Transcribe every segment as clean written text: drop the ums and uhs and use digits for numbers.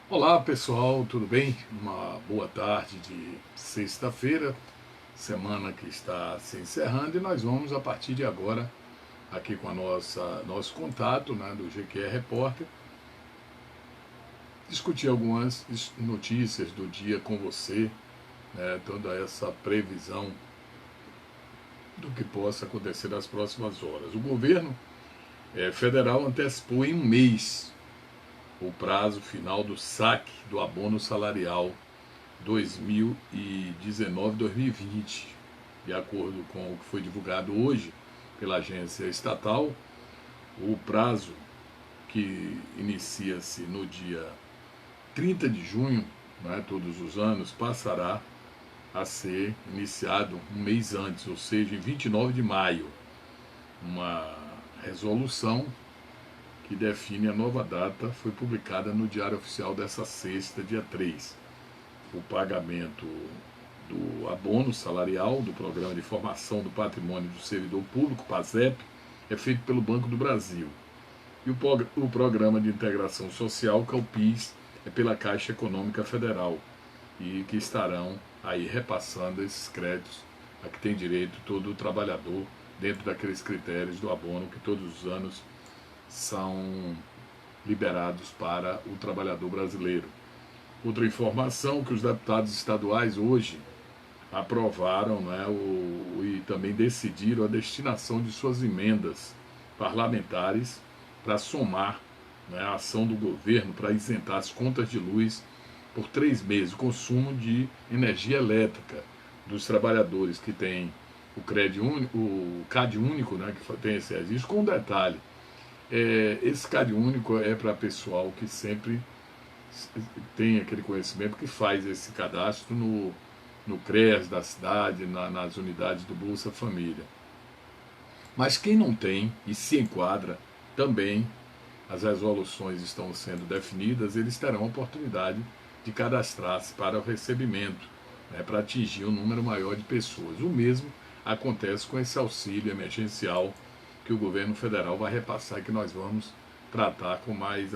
Olá pessoal, tudo bem? Uma boa tarde de sexta-feira, semana que está se encerrando e nós vamos a partir de agora, aqui com a nosso contato, né, do GQE Repórter, discutir algumas notícias do dia com você, né, toda essa previsão do que possa acontecer nas próximas horas. O governo federal antecipou em um mês o prazo final do saque do abono salarial 2019-2020, de acordo com o que foi divulgado hoje pela agência estatal. O prazo, que inicia-se no dia 30 de junho, né, todos os anos, passará a ser iniciado um mês antes, ou seja, em 29 de maio. Uma resolução que define a nova data foi publicada no Diário Oficial dessa sexta, dia 3. O pagamento do abono salarial do Programa de Formação do Patrimônio do Servidor Público, PASEP, é feito pelo Banco do Brasil. E o Programa de Integração Social, que é o PIS, é pela Caixa Econômica Federal, e que estarão aí repassando esses créditos a que tem direito todo o trabalhador, dentro daqueles critérios do abono que todos os anos são liberados para o trabalhador brasileiro. Outra informação, que os deputados estaduais hoje aprovaram, né, e também decidiram a destinação de suas emendas parlamentares para somar, né, a ação do governo para isentar as contas de luz por 3 meses, o consumo de energia elétrica dos trabalhadores que têm o CAD único, né, que tem esse registro, com um detalhe. Esse CAD único é para pessoal que sempre tem aquele conhecimento, que faz esse cadastro no CREAS da cidade, nas unidades do Bolsa Família. Mas quem não tem e se enquadra, também as resoluções estão sendo definidas, eles terão a oportunidade de cadastrar-se para o recebimento, né, para atingir um número maior de pessoas. O mesmo acontece com esse auxílio emergencial que o governo federal vai repassar e que nós vamos tratar com mais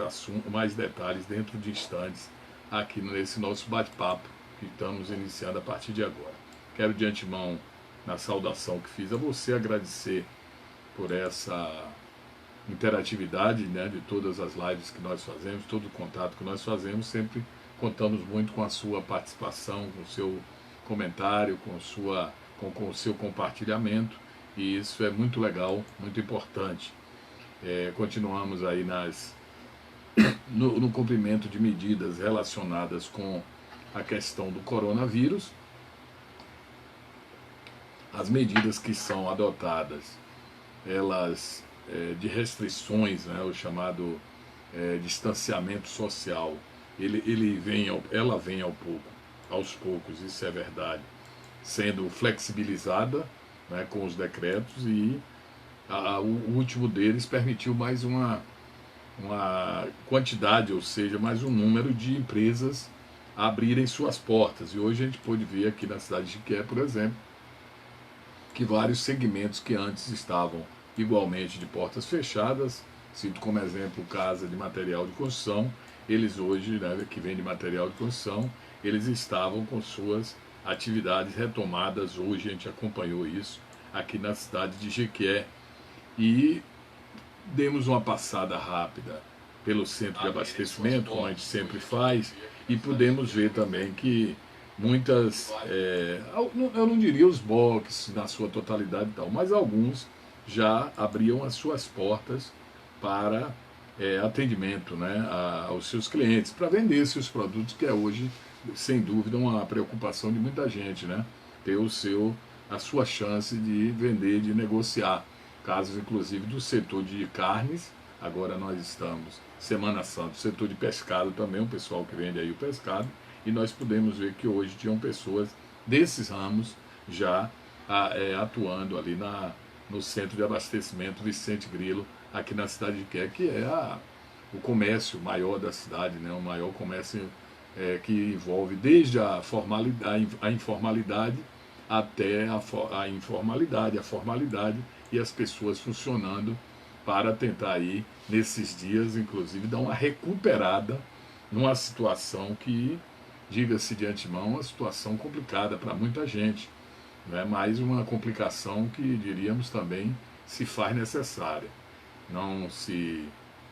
detalhes dentro de instantes aqui nesse nosso bate-papo que estamos iniciando a partir de agora. Quero de antemão, na saudação que fiz a você, agradecer por essa interatividade, né, de todas as lives que nós fazemos, todo o contato que nós fazemos. Sempre contamos muito com a sua participação, com o seu comentário, com o seu compartilhamento, e isso é muito legal, muito importante. Continuamos aí no cumprimento de medidas relacionadas com a questão do coronavírus. As medidas que são adotadas, elas de restrições, né, o chamado distanciamento social, ela vem aos poucos, isso é verdade, sendo flexibilizada, né, com os decretos, e o último deles permitiu mais uma quantidade, ou seja, mais um número de empresas abrirem suas portas. E hoje a gente pôde ver aqui na cidade de Jequié, por exemplo, que vários segmentos que antes estavam igualmente de portas fechadas, cito como exemplo casa de material de construção, eles hoje, né, que vende material de construção, eles estavam com suas atividades retomadas. Hoje a gente acompanhou isso aqui na cidade de Jequié, e demos uma passada rápida pelo centro de abastecimento, como a gente sempre faz, e pudemos ver também que muitas, eu não diria os boxes na sua totalidade e tal, mas alguns já abriam as suas portas para atendimento, né, aos seus clientes, para vender seus produtos, que é hoje, sem dúvida, uma preocupação de muita gente, né, ter a sua chance de vender, de negociar. Casos, inclusive, do setor de carnes. Agora nós estamos, Semana Santa, setor de pescado também, o pessoal que vende aí o pescado, e nós pudemos ver que hoje tinham pessoas desses ramos já atuando ali no centro de abastecimento Vicente Grilo, aqui na cidade de Jequié, que é o comércio maior da cidade, né, o maior comércio que envolve desde a informalidade até a informalidade, a formalidade, e as pessoas funcionando para tentar aí, nesses dias, inclusive, dar uma recuperada numa situação que, diga-se de antemão, uma situação complicada para muita gente, né? Mais uma complicação que, diríamos, também se faz necessária. Não se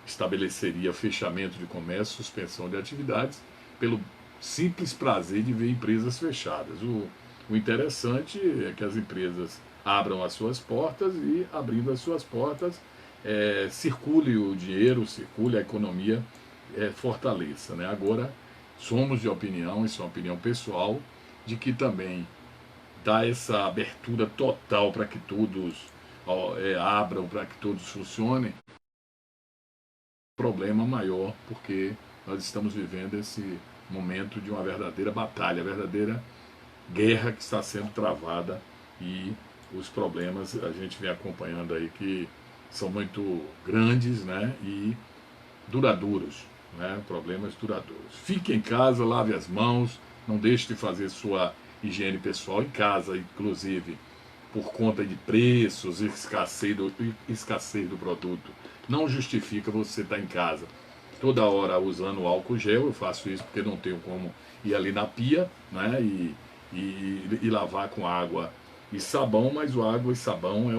estabeleceria fechamento de comércio, suspensão de atividades, pelo simples prazer de ver empresas fechadas. O interessante é que as empresas abram as suas portas e, abrindo as suas portas, circule o dinheiro, circule a economia, fortaleça. Né? Agora, somos de opinião, isso é uma opinião pessoal, de que também dá essa abertura total para que todos abram, para que todos funcionem, problema maior, porque nós estamos vivendo esse momento de uma verdadeira batalha, verdadeira guerra que está sendo travada, e os problemas a gente vem acompanhando aí que são muito grandes, né, e duradouros, né, problemas duradouros. Fique em casa, lave as mãos, não deixe de fazer sua higiene pessoal em casa, inclusive por conta de preços, escassez do produto. Não justifica você estar em casa toda hora usando álcool gel. Eu faço isso porque não tenho como ir ali na pia, né, e lavar com água e sabão, mas o água e sabão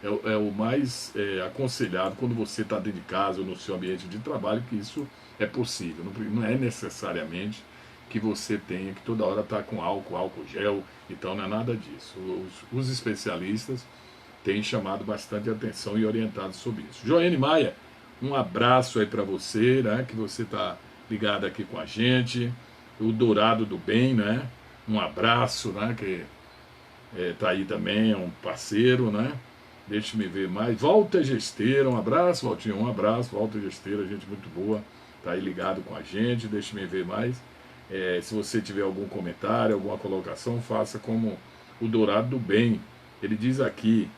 é o mais aconselhado quando você está dentro de casa ou no seu ambiente de trabalho, que isso é possível. Não é necessariamente que você tenha que toda hora estar com álcool gel, então não é nada disso. Os especialistas têm chamado bastante atenção e orientado sobre isso. Joane Maia, um abraço aí para você, né, que você está ligado aqui com a gente. O Dourado do Bem, né, um abraço, né, que está aí também, é um parceiro, né. Deixe-me ver mais. Walter Gesteira, um abraço, Valtinho, um abraço. Walter Gesteira, gente muito boa, está aí ligado com a gente. Deixe-me ver mais. Se você tiver algum comentário, alguma colocação, faça como o Dourado do Bem. Ele diz aqui: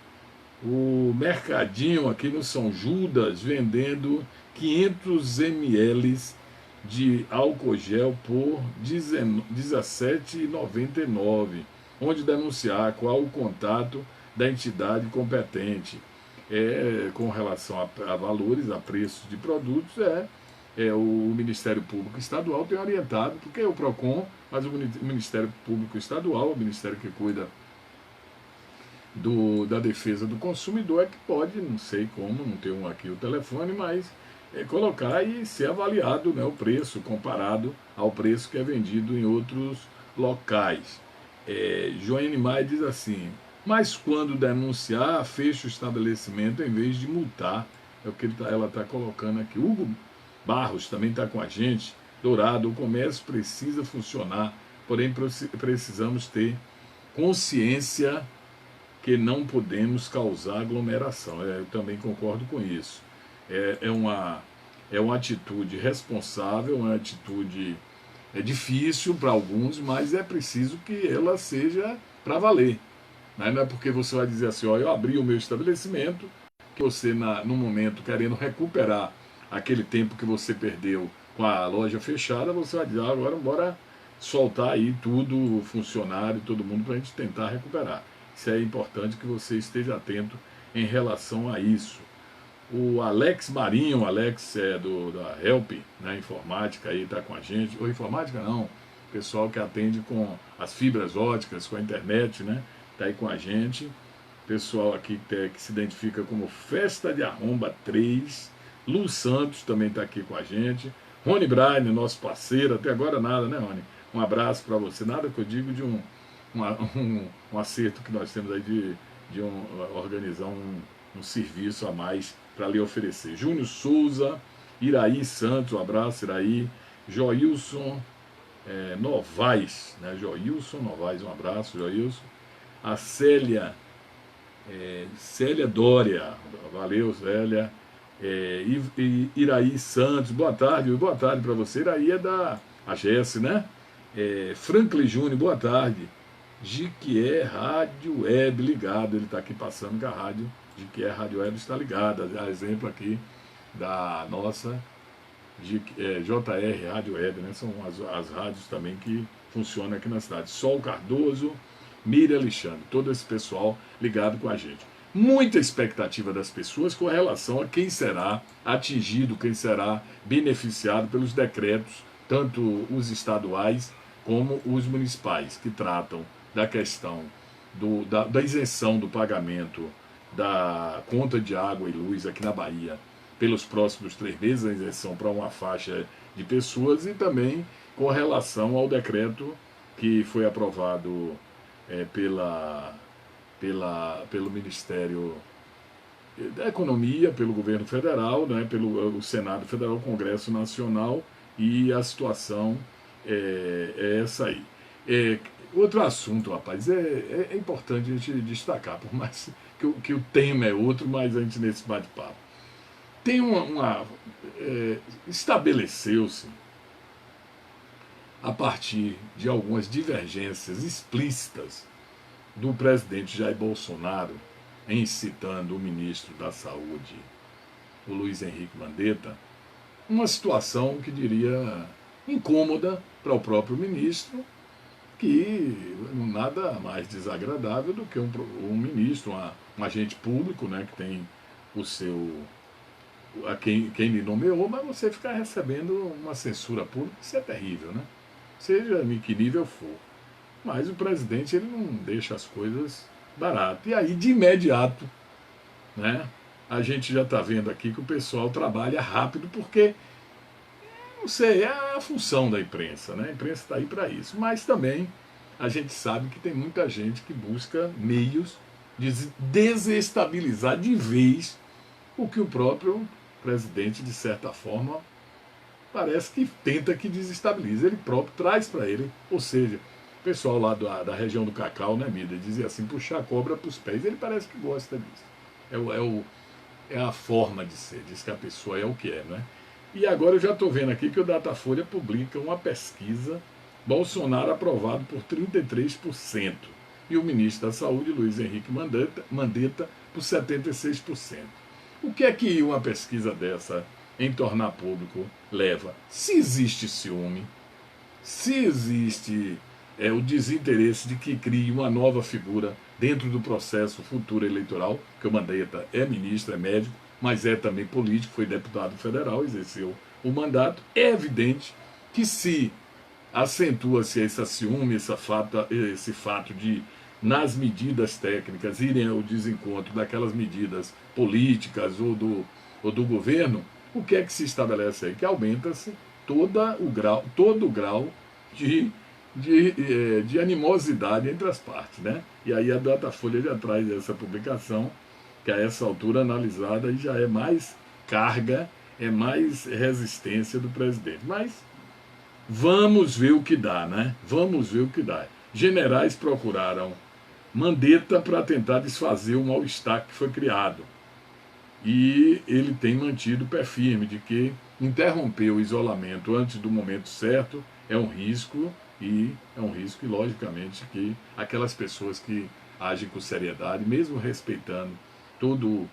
o mercadinho aqui no São Judas vendendo 500 ml de álcool gel por R$17,99. Onde denunciar, qual o contato da entidade competente. Com relação a valores, a preços de produtos, o Ministério Público Estadual tem orientado, porque é o PROCON, mas o Ministério Público Estadual, o Ministério que cuida da defesa do consumidor, é que pode, não sei como, não tenho aqui o telefone, mas colocar e ser avaliado, né, o preço comparado ao preço que é vendido em outros locais. Joane Maia diz assim: mas quando denunciar, fecha o estabelecimento em vez de multar. É o que ela está colocando aqui. Hugo Barros também está com a gente. Dourado, o comércio precisa funcionar, porém precisamos ter consciência que não podemos causar aglomeração. Eu também concordo com isso. É uma atitude responsável, uma atitude difícil para alguns, mas é preciso que ela seja para valer. Não é porque você vai dizer assim: ó, eu abri o meu estabelecimento, que você, no momento, querendo recuperar aquele tempo que você perdeu com a loja fechada, você vai dizer: agora bora soltar aí tudo, funcionário, todo mundo, para a gente tentar recuperar. Isso é importante que você esteja atento em relação a isso. O Alex Marinho, o Alex da Help, né, informática, aí está com a gente. Ou informática não, pessoal que atende com as fibras óticas, com a internet, né, está aí com a gente. Pessoal aqui que se identifica como Festa de Arromba 3. Lu Santos também está aqui com a gente. Rony Brian, nosso parceiro, até agora nada, né, Rony? Um abraço para você. Nada que eu digo de um acerto que nós temos aí de organizar um serviço a mais para lhe oferecer. Júnior Souza, Iraí Santos, um abraço, Iraí. Joilson Novaes, né? Joilson Novaes, um abraço, Joilson. A Célia Dória, valeu, Célia. Iraí Santos, boa tarde para você. Iraí é da AGS, né? Franklin Júnior, boa tarde. Jiquié Rádio Web ligado, ele está aqui passando que a rádio Jiquié Rádio Web está ligada, a exemplo aqui da nossa JR Rádio Web, né? São as rádios também que funcionam aqui na cidade. Sol Cardoso, Miriam Alexandre, todo esse pessoal ligado com a gente. muita expectativa das pessoas com relação a quem será atingido, quem será beneficiado pelos decretos, tanto os estaduais como os municipais, que tratam da questão da isenção do pagamento da conta de água e luz aqui na Bahia pelos próximos 3 meses, a isenção para uma faixa de pessoas, e também com relação ao decreto que foi aprovado pelo Ministério da Economia, pelo governo federal, né, pelo Senado Federal, Congresso Nacional, e a situação é essa aí. Outro assunto, rapaz, é importante a gente destacar, por mais que o tema é outro, mas a gente nesse bate-papo. Tem estabeleceu-se, a partir de algumas divergências explícitas do presidente Jair Bolsonaro, incitando o ministro da Saúde, o Luiz Henrique Mandetta, uma situação que diria incômoda para o próprio ministro, que nada mais desagradável do que um ministro, um agente público, né, que tem o seu... quem lhe nomeou, mas você ficar recebendo uma censura pública, isso é terrível, né? Seja em que nível for. Mas o presidente, ele não deixa as coisas baratas. E aí, de imediato, né, a gente já está vendo aqui que o pessoal trabalha rápido, porque, não sei, é a função da imprensa, né? A imprensa está aí para isso. Mas também a gente sabe que tem muita gente que busca meios de desestabilizar de vez o que o próprio presidente, de certa forma, parece que tenta que desestabilize. Ele próprio traz para ele, ou seja, o pessoal lá da região do Cacau, né, Mida, dizia assim, puxar a cobra para os pés. Ele parece que gosta disso. É a forma de ser, diz que a pessoa é o que é, né? E agora eu já estou vendo aqui que o Datafolha publica uma pesquisa, Bolsonaro aprovado por 33%, e o ministro da Saúde, Luiz Henrique Mandetta, por 76%. O que é que uma pesquisa dessa, em tornar público, leva? Se existe ciúme, se existe o desinteresse de que crie uma nova figura dentro do processo futuro eleitoral, que o Mandetta é ministro, é médico, mas é também político, foi deputado federal, exerceu o mandato, é evidente que se acentua-se esse ciúme, esse fato de, nas medidas técnicas, irem ao desencontro daquelas medidas políticas ou do governo, o que é que se estabelece aí? Que aumenta-se todo o grau de animosidade entre as partes, né? E aí a Datafolha já traz essa publicação, que a essa altura analisada já é mais carga, é mais resistência do presidente. Mas vamos ver o que dá, né? Vamos ver o que dá. Generais procuraram Mandetta para tentar desfazer o mal-estar que foi criado. E ele tem mantido o pé firme de que interromper o isolamento antes do momento certo é um risco, e logicamente que aquelas pessoas que agem com seriedade, mesmo respeitando toda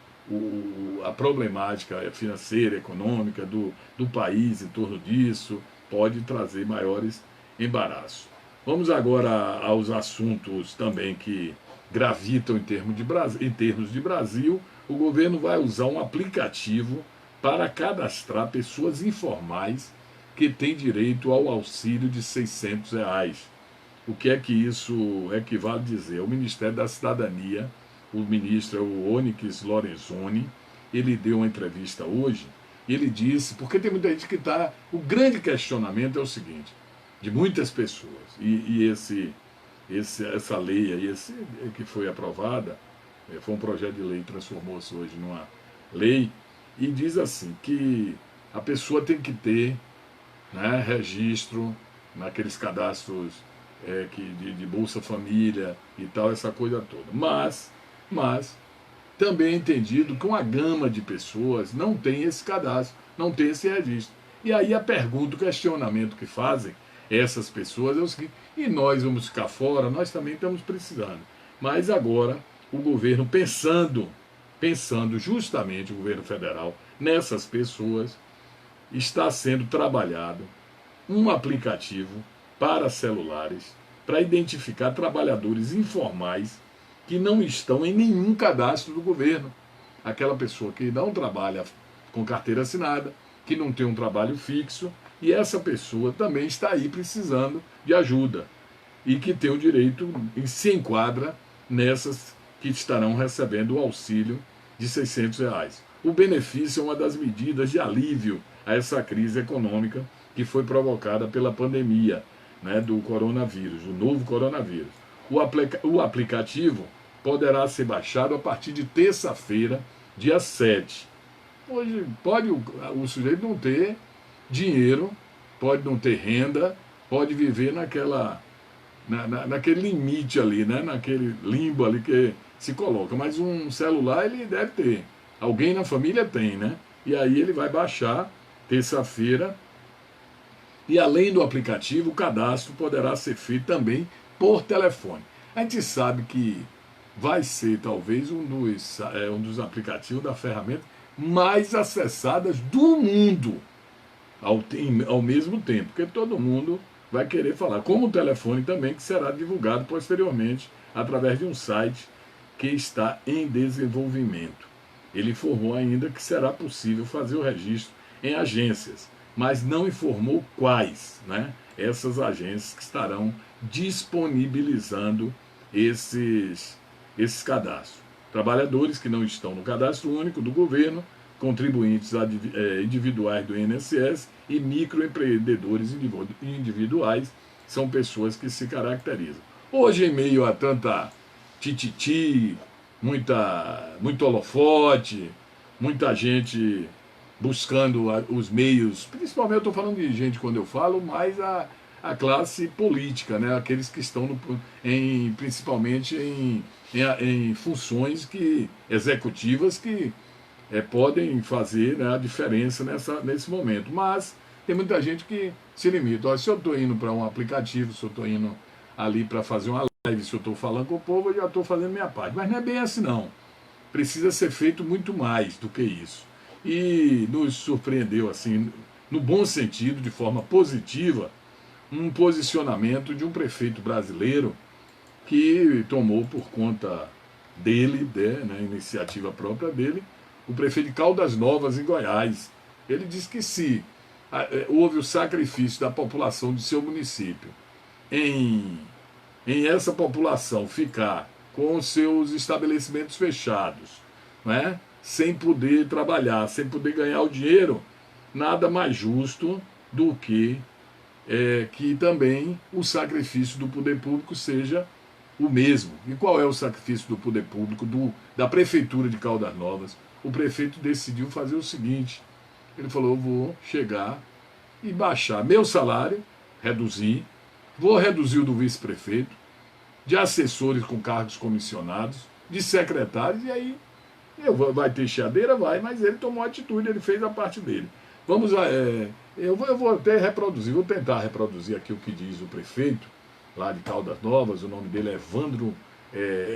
a problemática financeira, econômica do país em torno disso, pode trazer maiores embaraços. Vamos agora aos assuntos também que gravitam em termos de Brasil. O governo vai usar um aplicativo para cadastrar pessoas informais que têm direito ao auxílio de R$600. O que é que isso equivale a dizer? O Ministério da Cidadania, o ministro é o Onyx Lorenzoni, ele deu uma entrevista hoje, e ele disse, porque tem muita gente que está... O grande questionamento é o seguinte, de muitas pessoas, e essa lei aí, que foi aprovada, foi um projeto de lei, transformou-se hoje numa lei, e diz assim, que a pessoa tem que ter, né, registro naqueles cadastros de Bolsa Família e tal, essa coisa toda. Mas também é entendido que uma gama de pessoas não tem esse cadastro, não tem esse registro. E aí a pergunta, o questionamento que fazem essas pessoas é o seguinte, e nós vamos ficar fora? Nós também estamos precisando. Mas agora o governo, pensando justamente, o governo federal, nessas pessoas, está sendo trabalhado um aplicativo para celulares para identificar trabalhadores informais que não estão em nenhum cadastro do governo. Aquela pessoa que não trabalha com carteira assinada, que não tem um trabalho fixo, e essa pessoa também está aí precisando de ajuda e que tem o direito e se enquadra nessas que estarão recebendo o auxílio de R$ 600. O benefício é uma das medidas de alívio a essa crise econômica que foi provocada pela pandemia, né, do coronavírus, o novo coronavírus. O aplicativo poderá ser baixado a partir de terça-feira, dia 7. Hoje pode o sujeito não ter dinheiro, pode não ter renda, pode viver naquele limite ali, né? Naquele limbo ali que se coloca. Mas um celular ele deve ter. Alguém na família tem, né? E aí ele vai baixar terça-feira. E além do aplicativo, o cadastro poderá ser feito também por telefone. A gente sabe que vai ser talvez um dos aplicativos da ferramenta mais acessadas do mundo ao mesmo tempo, porque todo mundo vai querer falar, como o telefone também, que será divulgado posteriormente através de um site que está em desenvolvimento. Ele informou ainda que será possível fazer o registro em agências, mas não informou quais, né? Essas agências que estarão disponibilizando esses cadastros. Trabalhadores que não estão no cadastro único do governo, contribuintes individuais do INSS e microempreendedores individuais são pessoas que se caracterizam. Hoje, em meio a tanta tititi, muito holofote, muita gente buscando os meios, principalmente eu estou falando de gente quando eu falo, mas a classe política, né? Aqueles que estão principalmente em funções executivas que podem fazer, né, a diferença nesse momento. Mas tem muita gente que se limita. Olha, se eu estou indo para um aplicativo, se eu estou indo ali para fazer uma live, se eu estou falando com o povo, eu já estou fazendo minha parte. Mas não é bem assim não. Precisa ser feito muito mais do que isso. E nos surpreendeu, assim, no bom sentido, de forma positiva, um posicionamento de um prefeito brasileiro que tomou por conta dele, na iniciativa própria dele, o prefeito de Caldas Novas, em Goiás. Ele disse que se houve o sacrifício da população de seu município em essa população ficar com os seus estabelecimentos fechados, né, sem poder trabalhar, sem poder ganhar o dinheiro, nada mais justo do que também o sacrifício do poder público seja o mesmo. E qual é o sacrifício do poder público, da prefeitura de Caldas Novas? O prefeito decidiu fazer o seguinte, ele falou, eu vou chegar e baixar meu salário, vou reduzir o do vice-prefeito, de assessores com cargos comissionados, de secretários, e aí vai ter chiadeira, mas ele tomou atitude, ele fez a parte dele. Eu vou até vou tentar reproduzir aqui o que diz o prefeito, lá de Caldas Novas, o nome dele é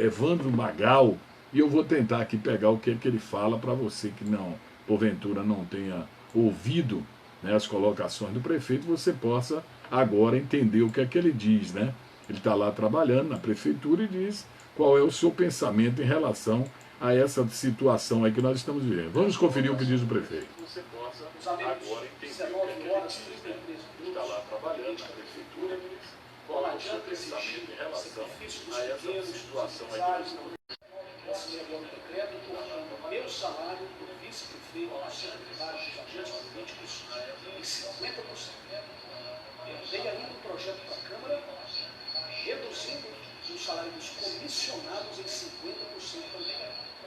Evandro Magal, e eu vou tentar aqui pegar o que ele fala para você que porventura não tenha ouvido, né, as colocações do prefeito, você possa agora entender o que é que ele diz, né? Ele está lá trabalhando na prefeitura e diz qual é o seu pensamento em relação a essa situação aí que nós estamos vivendo. Vamos conferir o que diz o prefeito. Você possa agora entender o que ele diz, né? Ele está lá trabalhando na prefeitura e diz qual é o seu pensamento em relação a essa situação aí que nós estamos vivendo. Meu salário do vice-prefeito, do secretário, dos agentes políticos em 50%. Dei ainda um projeto para a Câmara, reduzindo o salário dos comissionados em 50% também.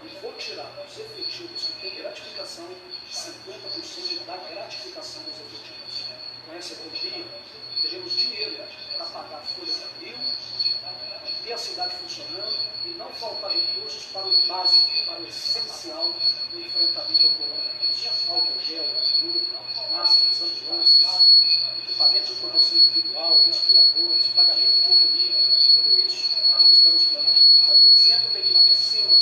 E vou tirar dos efetivos que têm gratificação 50% da gratificação dos efetivos. Com essa economia, teremos dinheiro para pagar a folha de abril, ter a cidade funcionando e não faltar recursos para o básico, para o essencial no enfrentamento ao coronavírus. Álcool gel, luva, máscaras, ambulâncias, equipamentos de proteção individual, respiradores, pagamento de UTI, tudo isso nós estamos planejando. Mas o exemplo tem que ir de cima.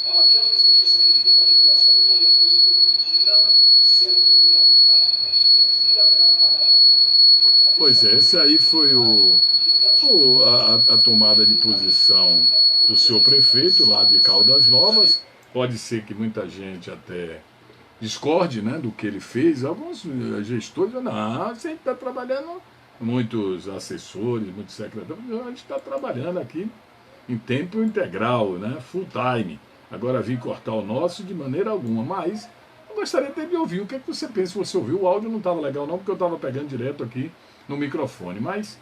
Não adianta exigir sacrifício da população do poder público não sendo o primeiro a puxar a fila para pagar. Pois é, esse aí foi o a tomada de posição do seu prefeito lá de Caldas Novas. Pode ser que muita gente até discorde, né, do que ele fez. Alguns gestores dizem, não, você está trabalhando, muitos assessores, muitos secretários, a gente está trabalhando aqui em tempo integral, né, full time. Agora vim cortar o nosso de maneira alguma, mas eu gostaria até de ouvir o que, é que você pensa. Se você ouviu, o áudio não estava legal não, porque eu estava pegando direto aqui no microfone, mas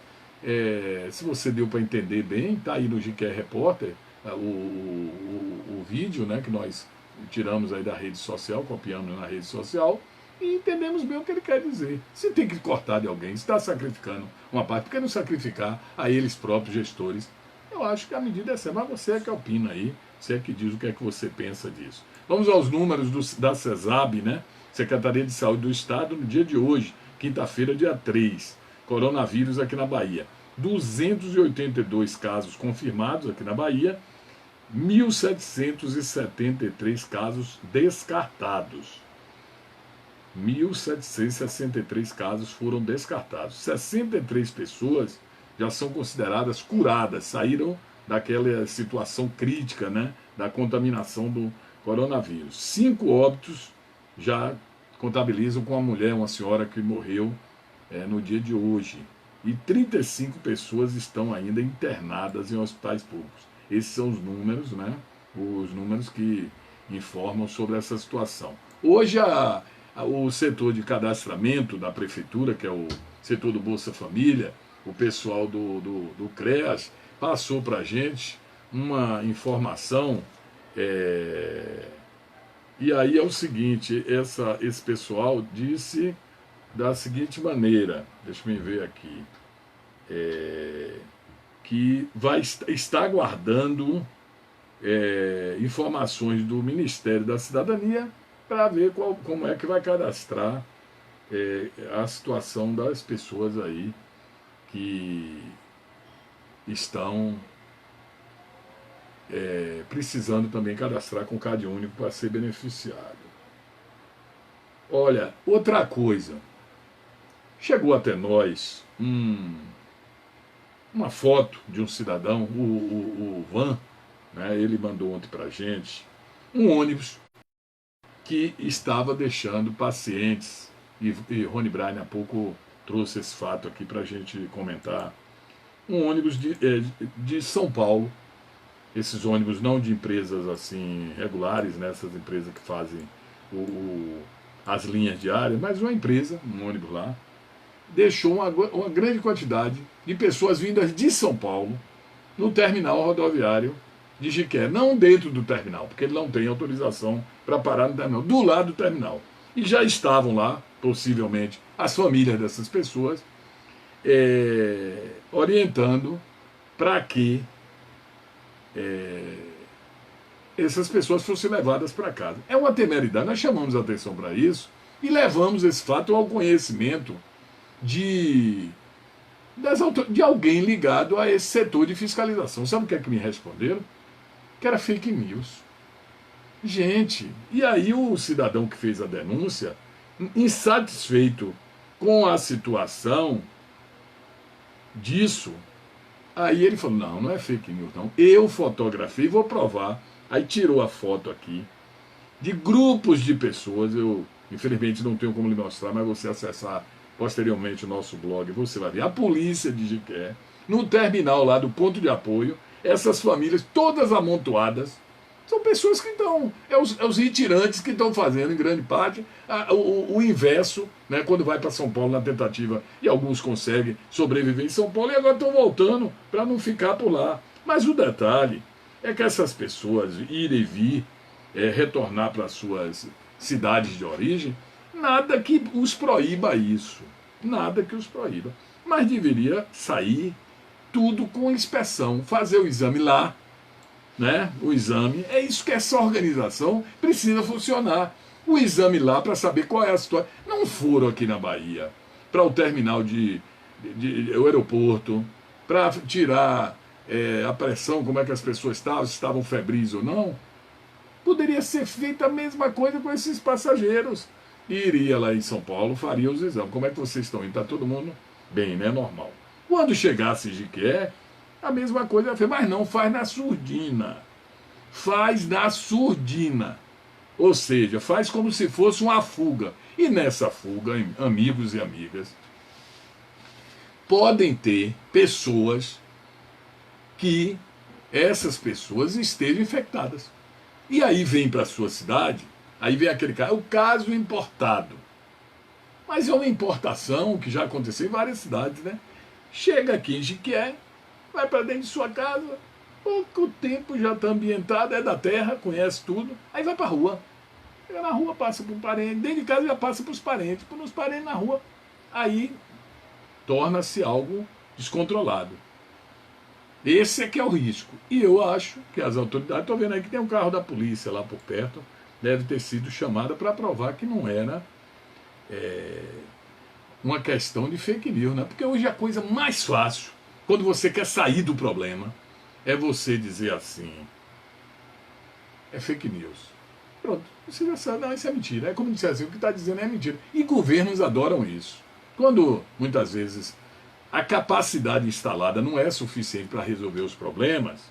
se você deu para entender bem, está aí no GQ Repórter o vídeo, né, que nós tiramos aí da rede social, copiamos na rede social, e entendemos bem o que ele quer dizer. Se tem que cortar de alguém, se está sacrificando uma parte, por que não sacrificar a eles próprios gestores? Eu acho que a medida é certa, mas você é que opina aí, você é que diz o que é que você pensa disso. Vamos aos números da CESAB, né? Secretaria de Saúde do Estado, no dia de hoje, quinta-feira, dia 3, coronavírus aqui na Bahia. 282 casos confirmados aqui na Bahia, 1.773 casos descartados. 1.763 casos foram descartados. 63 pessoas já são consideradas curadas, saíram daquela situação crítica, né, da contaminação do coronavírus. 5 óbitos já contabilizam com a mulher, uma senhora que morreu no dia de hoje. E 35 pessoas estão ainda internadas em hospitais públicos. Esses são os números, né? Os números que informam sobre essa situação. Hoje o setor de cadastramento da prefeitura, que é o setor do Bolsa Família, o pessoal do CREAS, passou para a gente uma informação, e aí é o seguinte, esse pessoal disse da seguinte maneira, deixa eu ver aqui, que está aguardando informações do Ministério da Cidadania para ver como é que vai cadastrar a situação das pessoas aí que estão precisando também cadastrar com CAD único para ser beneficiado. Olha, outra coisa, chegou até nós uma foto de um cidadão, o Van, né, ele mandou ontem para a gente, um ônibus que estava deixando pacientes, e Rony Brian há pouco trouxe esse fato aqui para a gente comentar, um ônibus de São Paulo, esses ônibus não de empresas assim regulares, né, essas empresas que fazem as linhas diárias, mas uma empresa, um ônibus lá, deixou uma grande quantidade de pessoas vindas de São Paulo no terminal rodoviário de Jiqué, não dentro do terminal, porque ele não tem autorização para parar no terminal, do lado do terminal. E já estavam lá, possivelmente, as famílias dessas pessoas, orientando para que essas pessoas fossem levadas para casa. É uma temeridade, nós chamamos a atenção para isso e levamos esse fato ao conhecimento de alguém ligado a esse setor de fiscalização. Sabe o que é que me responderam? Que era fake news. Gente, e aí o cidadão que fez a denúncia, insatisfeito com a situação disso, aí ele falou, não é fake news não, eu fotografei, vou provar. Aí tirou a foto aqui de grupos de pessoas, eu infelizmente não tenho como lhe mostrar, mas você acessar posteriormente o nosso blog, você vai ver a polícia de Jiqué, no terminal lá do ponto de apoio, essas famílias todas amontoadas, são pessoas que estão, os retirantes que estão fazendo em grande parte o inverso, né, quando vai para São Paulo na tentativa, e alguns conseguem sobreviver em São Paulo e agora estão voltando para não ficar por lá. Mas o detalhe é que essas pessoas irem e vir, retornar para suas cidades de origem, nada que os proíba isso, nada que os proíba, mas deveria sair tudo com inspeção, fazer o exame lá, né? O exame, é isso que essa organização precisa funcionar. O exame lá para saber qual é a situação. Não foram aqui na Bahia para o terminal o aeroporto, para tirar a pressão, como é que as pessoas estavam, se estavam febris ou não. Poderia ser feita a mesma coisa com esses passageiros. Iria lá em São Paulo, faria os exames. Como é que vocês estão indo? Está todo mundo bem, né? Normal. Quando chegasse Jiquié, a mesma coisa, mas não faz na surdina. Faz na surdina. Ou seja, faz como se fosse uma fuga. E nessa fuga, amigos e amigas, podem ter pessoas que essas pessoas estejam infectadas. E aí vem para a sua cidade, aí vem aquele caso, o caso importado. Mas é uma importação que já aconteceu em várias cidades, né? Chega aqui em Jiquié, vai para dentro de sua casa, pouco tempo já está ambientado, é da terra, conhece tudo, aí vai para a rua. Chega na rua, passa por parente, dentro de casa já passa para os parentes na rua, aí torna-se algo descontrolado. Esse é que é o risco. E eu acho que as autoridades, estou vendo aí que tem um carro da polícia lá por perto, deve ter sido chamada para provar que não era uma questão de fake news, né? Porque hoje a coisa mais fácil, quando você quer sair do problema, é você dizer assim, é fake news. Pronto, você já sabe, não, isso é mentira. É como dizer assim, o que está dizendo é mentira. E governos adoram isso. Quando, muitas vezes, a capacidade instalada não é suficiente para resolver os problemas,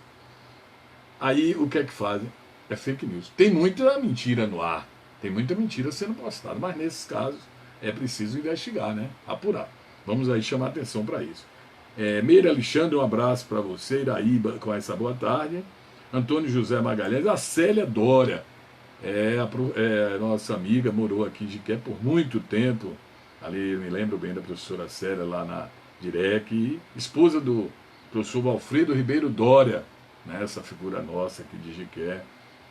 aí o que é que fazem? É fake news. Tem muita mentira no ar, tem muita mentira sendo postada, mas nesses casos é preciso investigar, né? Apurar. Vamos aí chamar atenção para isso. Meire Alexandre, um abraço para você, Iraíba, com essa boa tarde. Antônio José Magalhães, a Célia Dória, nossa amiga, morou aqui de Jiquié por muito tempo. Ali eu me lembro bem da professora Célia lá na DIREC, e esposa do professor Valfredo Ribeiro Dória, né, essa figura nossa aqui de Jiquié,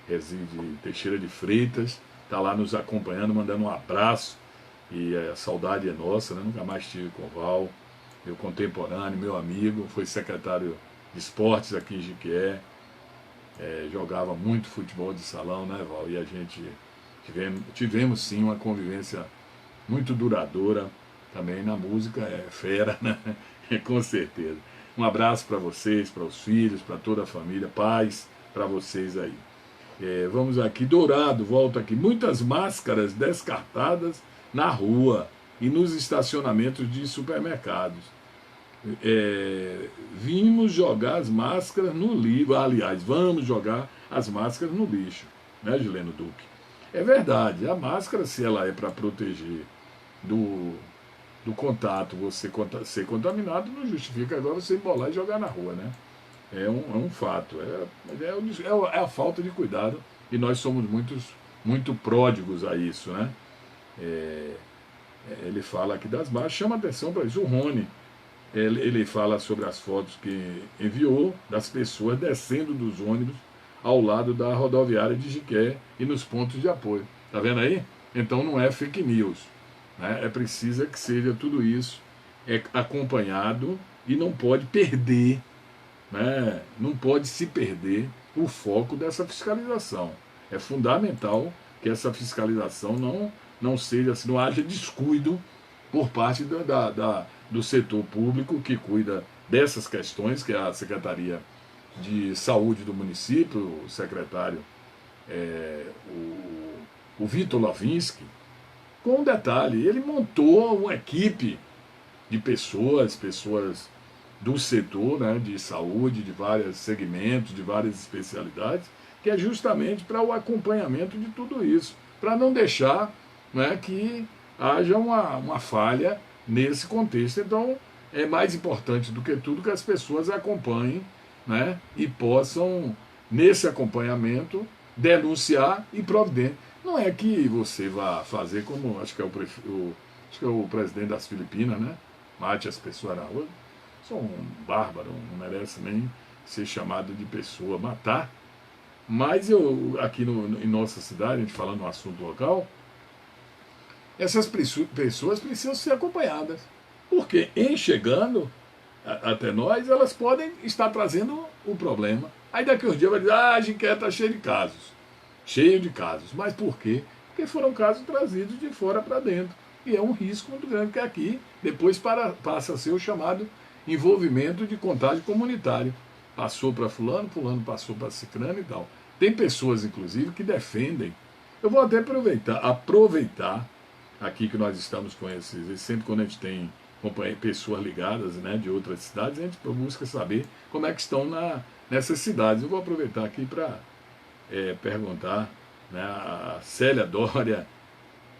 reside em Teixeira de Freitas, está lá nos acompanhando, mandando um abraço, e a saudade é nossa, né? Nunca mais estive com o Val, meu contemporâneo, meu amigo, foi secretário de esportes aqui em Jiquié, jogava muito futebol de salão, né, Val? E a gente tivemos sim uma convivência muito duradoura, também na música, fera, né? Com certeza. Um abraço para vocês, para os filhos, para toda a família, paz para vocês aí. Vamos aqui, Dourado, volta aqui, muitas máscaras descartadas na rua e nos estacionamentos de supermercados. Vimos jogar as máscaras no lixo, aliás, vamos jogar as máscaras no lixo, né, Gileno Duque? É verdade, a máscara, se ela é para proteger do contato, você ser contaminado, não justifica agora você embolar e jogar na rua, né? É um fato, é a falta de cuidado, e nós somos muito pródigos a isso, né? Ele fala aqui das marchas, chama atenção para isso. O Rony, ele fala sobre as fotos que enviou das pessoas descendo dos ônibus ao lado da rodoviária de Jiquié e nos pontos de apoio. Tá vendo aí? Então não é fake news, né? É preciso que seja tudo isso acompanhado, e não pode perder, né? Não pode se perder o foco dessa fiscalização. É fundamental que essa fiscalização não seja assim, não haja descuido por parte do setor público que cuida dessas questões, que é a Secretaria de Saúde do município, o secretário, o Vitor Lavinsky. Com um detalhe, ele montou uma equipe de pessoas do setor, né, de saúde, de vários segmentos, de várias especialidades, que é justamente para o acompanhamento de tudo isso, para não deixar, né, que haja uma falha nesse contexto. Então, é mais importante do que tudo que as pessoas acompanhem, né, e possam, nesse acompanhamento, denunciar e providenciar. Não é que você vá fazer como, acho que é o presidente das Filipinas, né, mate as pessoas na rua. Sou um bárbaro, não merece nem ser chamado de pessoa, matar. Mas aqui em nossa cidade, a gente falando no assunto local, essas pessoas precisam ser acompanhadas. Porque em chegando até nós, elas podem estar trazendo o problema. Aí daqui uns dias vai dizer, a Jiquié está cheio de casos. Cheio de casos. Mas por quê? Porque foram casos trazidos de fora para dentro. E é um risco muito grande que aqui depois passa a ser o chamado envolvimento de contágio comunitário. Passou para fulano passou para ciclano e tal. Tem pessoas, inclusive, que defendem. Eu vou até aproveitar aqui que nós estamos com esses, sempre quando a gente tem pessoas ligadas, né, de outras cidades, a gente busca saber como é que estão nessas cidades. Eu vou aproveitar aqui para perguntar, né, a Célia Dória,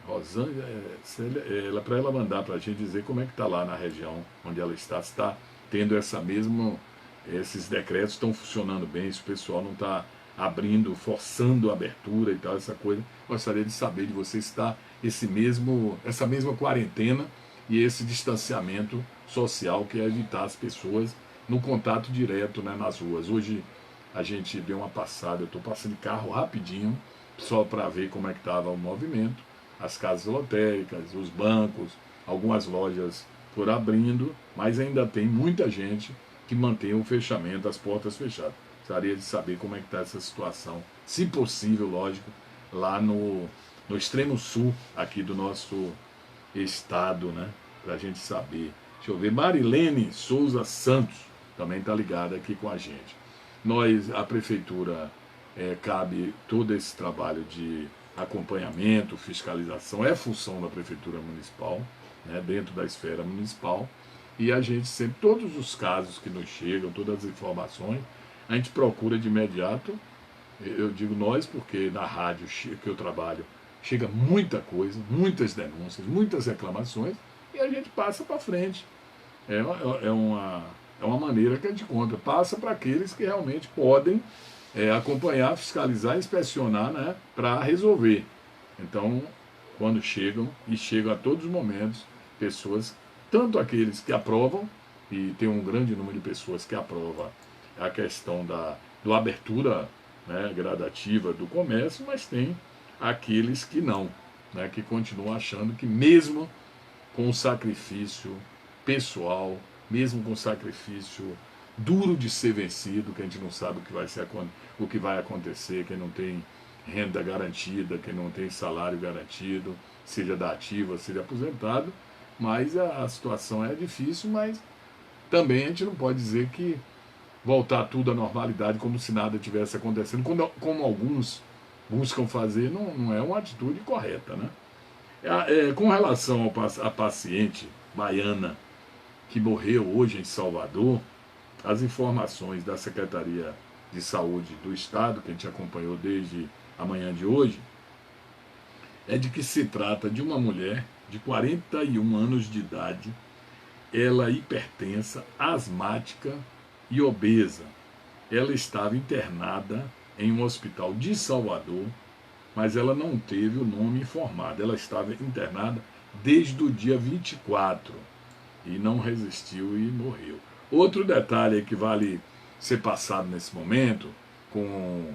Rosângela, para ela mandar para a gente dizer como é que está lá na região onde ela está, se está tendo esses decretos estão funcionando bem, se o pessoal não está abrindo, forçando a abertura e tal, essa coisa. Gostaria de saber de você se está essa mesma quarentena e esse distanciamento social, que é evitar as pessoas no contato direto, né, nas ruas. Hoje a gente deu uma passada, eu estou passando de carro rapidinho, só para ver como é que estava o movimento, as casas lotéricas, os bancos, algumas lojas foram abrindo, mas ainda tem muita gente que mantém o fechamento, as portas fechadas. Gostaria de saber como é que está essa situação, se possível, lógico, lá no extremo sul aqui do nosso estado, né? Para a gente saber. Deixa eu ver, Marilene Souza Santos também está ligada aqui com a gente. A prefeitura, cabe todo esse trabalho de acompanhamento, fiscalização, é função da prefeitura municipal, né, dentro da esfera municipal, e a gente sempre, todos os casos que nos chegam, todas as informações, a gente procura de imediato. Eu digo nós porque na rádio que eu trabalho chega muita coisa, muitas denúncias, muitas reclamações, e a gente passa para frente. É uma maneira que a gente encontra, passa para aqueles que realmente podem acompanhar, fiscalizar, inspecionar, né, para resolver. Então, quando chegam a todos os momentos, pessoas, tanto aqueles que aprovam, e tem um grande número de pessoas que aprovam a questão da abertura, né, gradativa do comércio, mas tem aqueles que não, né, que continuam achando que mesmo com o sacrifício pessoal, mesmo com o sacrifício duro de ser vencido, que a gente não sabe o que vai acontecer, quem não tem renda garantida, quem não tem salário garantido, seja da ativa, seja aposentado, mas a situação é difícil, mas também a gente não pode dizer que voltar tudo à normalidade como se nada tivesse acontecendo, como alguns buscam fazer, não é uma atitude correta, né? Com relação à paciente baiana que morreu hoje em Salvador, as informações da Secretaria de Saúde do Estado, que a gente acompanhou desde a manhã de hoje, é de que se trata de uma mulher de 41 anos de idade, ela hipertensa, asmática e obesa. Ela estava internada em um hospital de Salvador, mas ela não teve o nome informado. Ela estava internada desde o dia 24 e não resistiu e morreu. Outro detalhe que vale ser passado nesse momento, com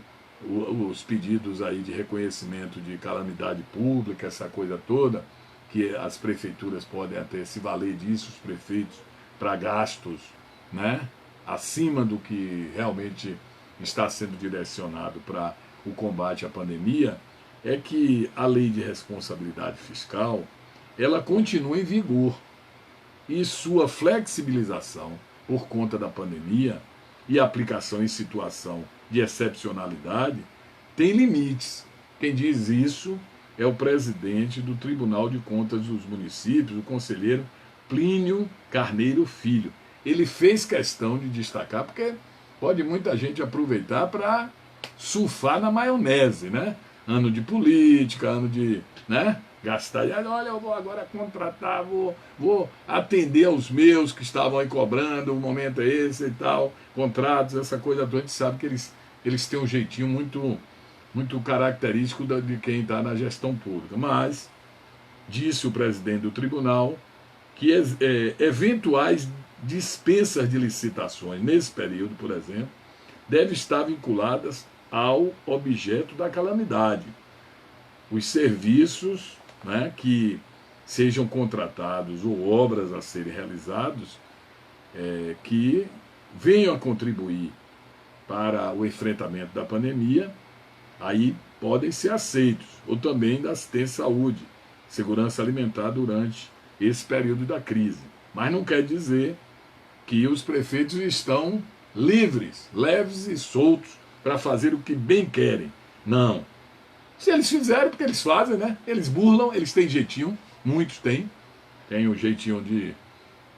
os pedidos aí de reconhecimento de calamidade pública, essa coisa toda, que as prefeituras podem até se valer disso, os prefeitos, para gastos, né, acima do que realmente está sendo direcionado para o combate à pandemia, é que a lei de responsabilidade fiscal, ela continua em vigor, e sua flexibilização por conta da pandemia e aplicação em situação de excepcionalidade tem limites. Quem diz isso é o presidente do Tribunal de Contas dos Municípios, o conselheiro Plínio Carneiro Filho. Ele fez questão de destacar, porque pode muita gente aproveitar para surfar na maionese, né? Ano de política, ano de, né, gastar. Olha, eu vou agora contratar, vou atender aos meus que estavam aí cobrando, o momento é esse e tal, contratos, essa coisa toda. A gente sabe que eles têm um jeitinho muito característico de quem está na gestão pública. Mas, disse o presidente do tribunal, que eventuais dispensas de licitações nesse período, por exemplo, devem estar vinculadas ao objeto da calamidade. Os serviços, né, que sejam contratados ou obras a serem realizados, que venham a contribuir para o enfrentamento da pandemia, aí podem ser aceitos, ou também da assistência à saúde, segurança alimentar durante esse período da crise. Mas não quer dizer que os prefeitos estão livres, leves e soltos para fazer o que bem querem. Não. Se eles fizerem, porque eles fazem, né? Eles burlam, eles têm jeitinho, muitos têm. Tem o jeitinho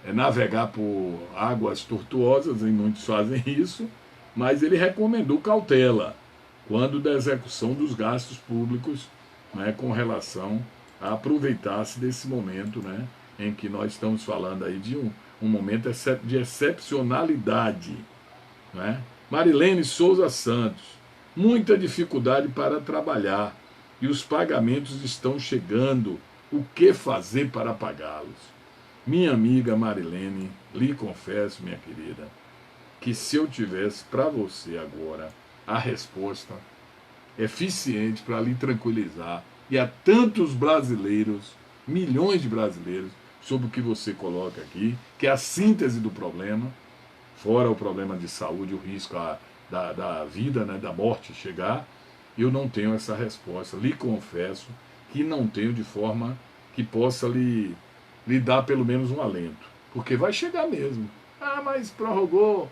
navegar por águas tortuosas, e muitos fazem isso, mas ele recomendou cautela quando da execução dos gastos públicos, né, com relação a aproveitar-se desse momento, né, em que nós estamos falando aí de um momento de excepcionalidade. Né? Marilene Souza Santos, muita dificuldade para trabalhar e os pagamentos estão chegando, o que fazer para pagá-los? Minha amiga Marilene, lhe confesso, minha querida, que se eu tivesse para você agora a resposta eficiente para lhe tranquilizar, e a tantos brasileiros, milhões de brasileiros, sobre o que você coloca aqui, que é a síntese do problema, fora o problema de saúde, o risco da vida, né, da morte chegar, eu não tenho essa resposta. Lhe confesso que não tenho, de forma que possa lhe dar pelo menos um alento. Porque vai chegar mesmo. Ah, mas prorrogou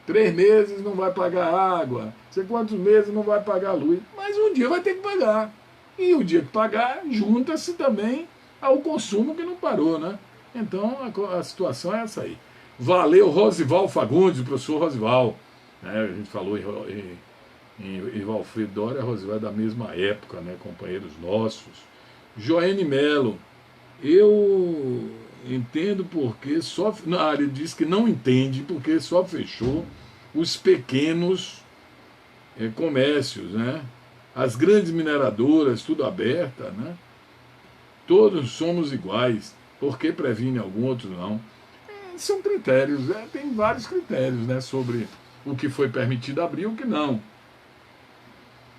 3 meses, não vai pagar água, não sei quantos meses não vai pagar luz, mas um dia vai ter que pagar. E o dia que pagar, junta-se também ao consumo que não parou, né? Então a situação é essa aí. Valeu, Rosival Fagundes, o professor Rosival. A gente falou em Valfrido Dória, Rosival é da mesma época, né? Companheiros nossos. Joene Melo, eu entendo porque só... Não, ele diz que não entende porque só fechou os pequenos comércios, né? As grandes mineradoras, tudo aberta, né? Todos somos iguais, porque previne algum, outro não. São critérios, tem vários critérios, né, sobre o que foi permitido abrir e o que não.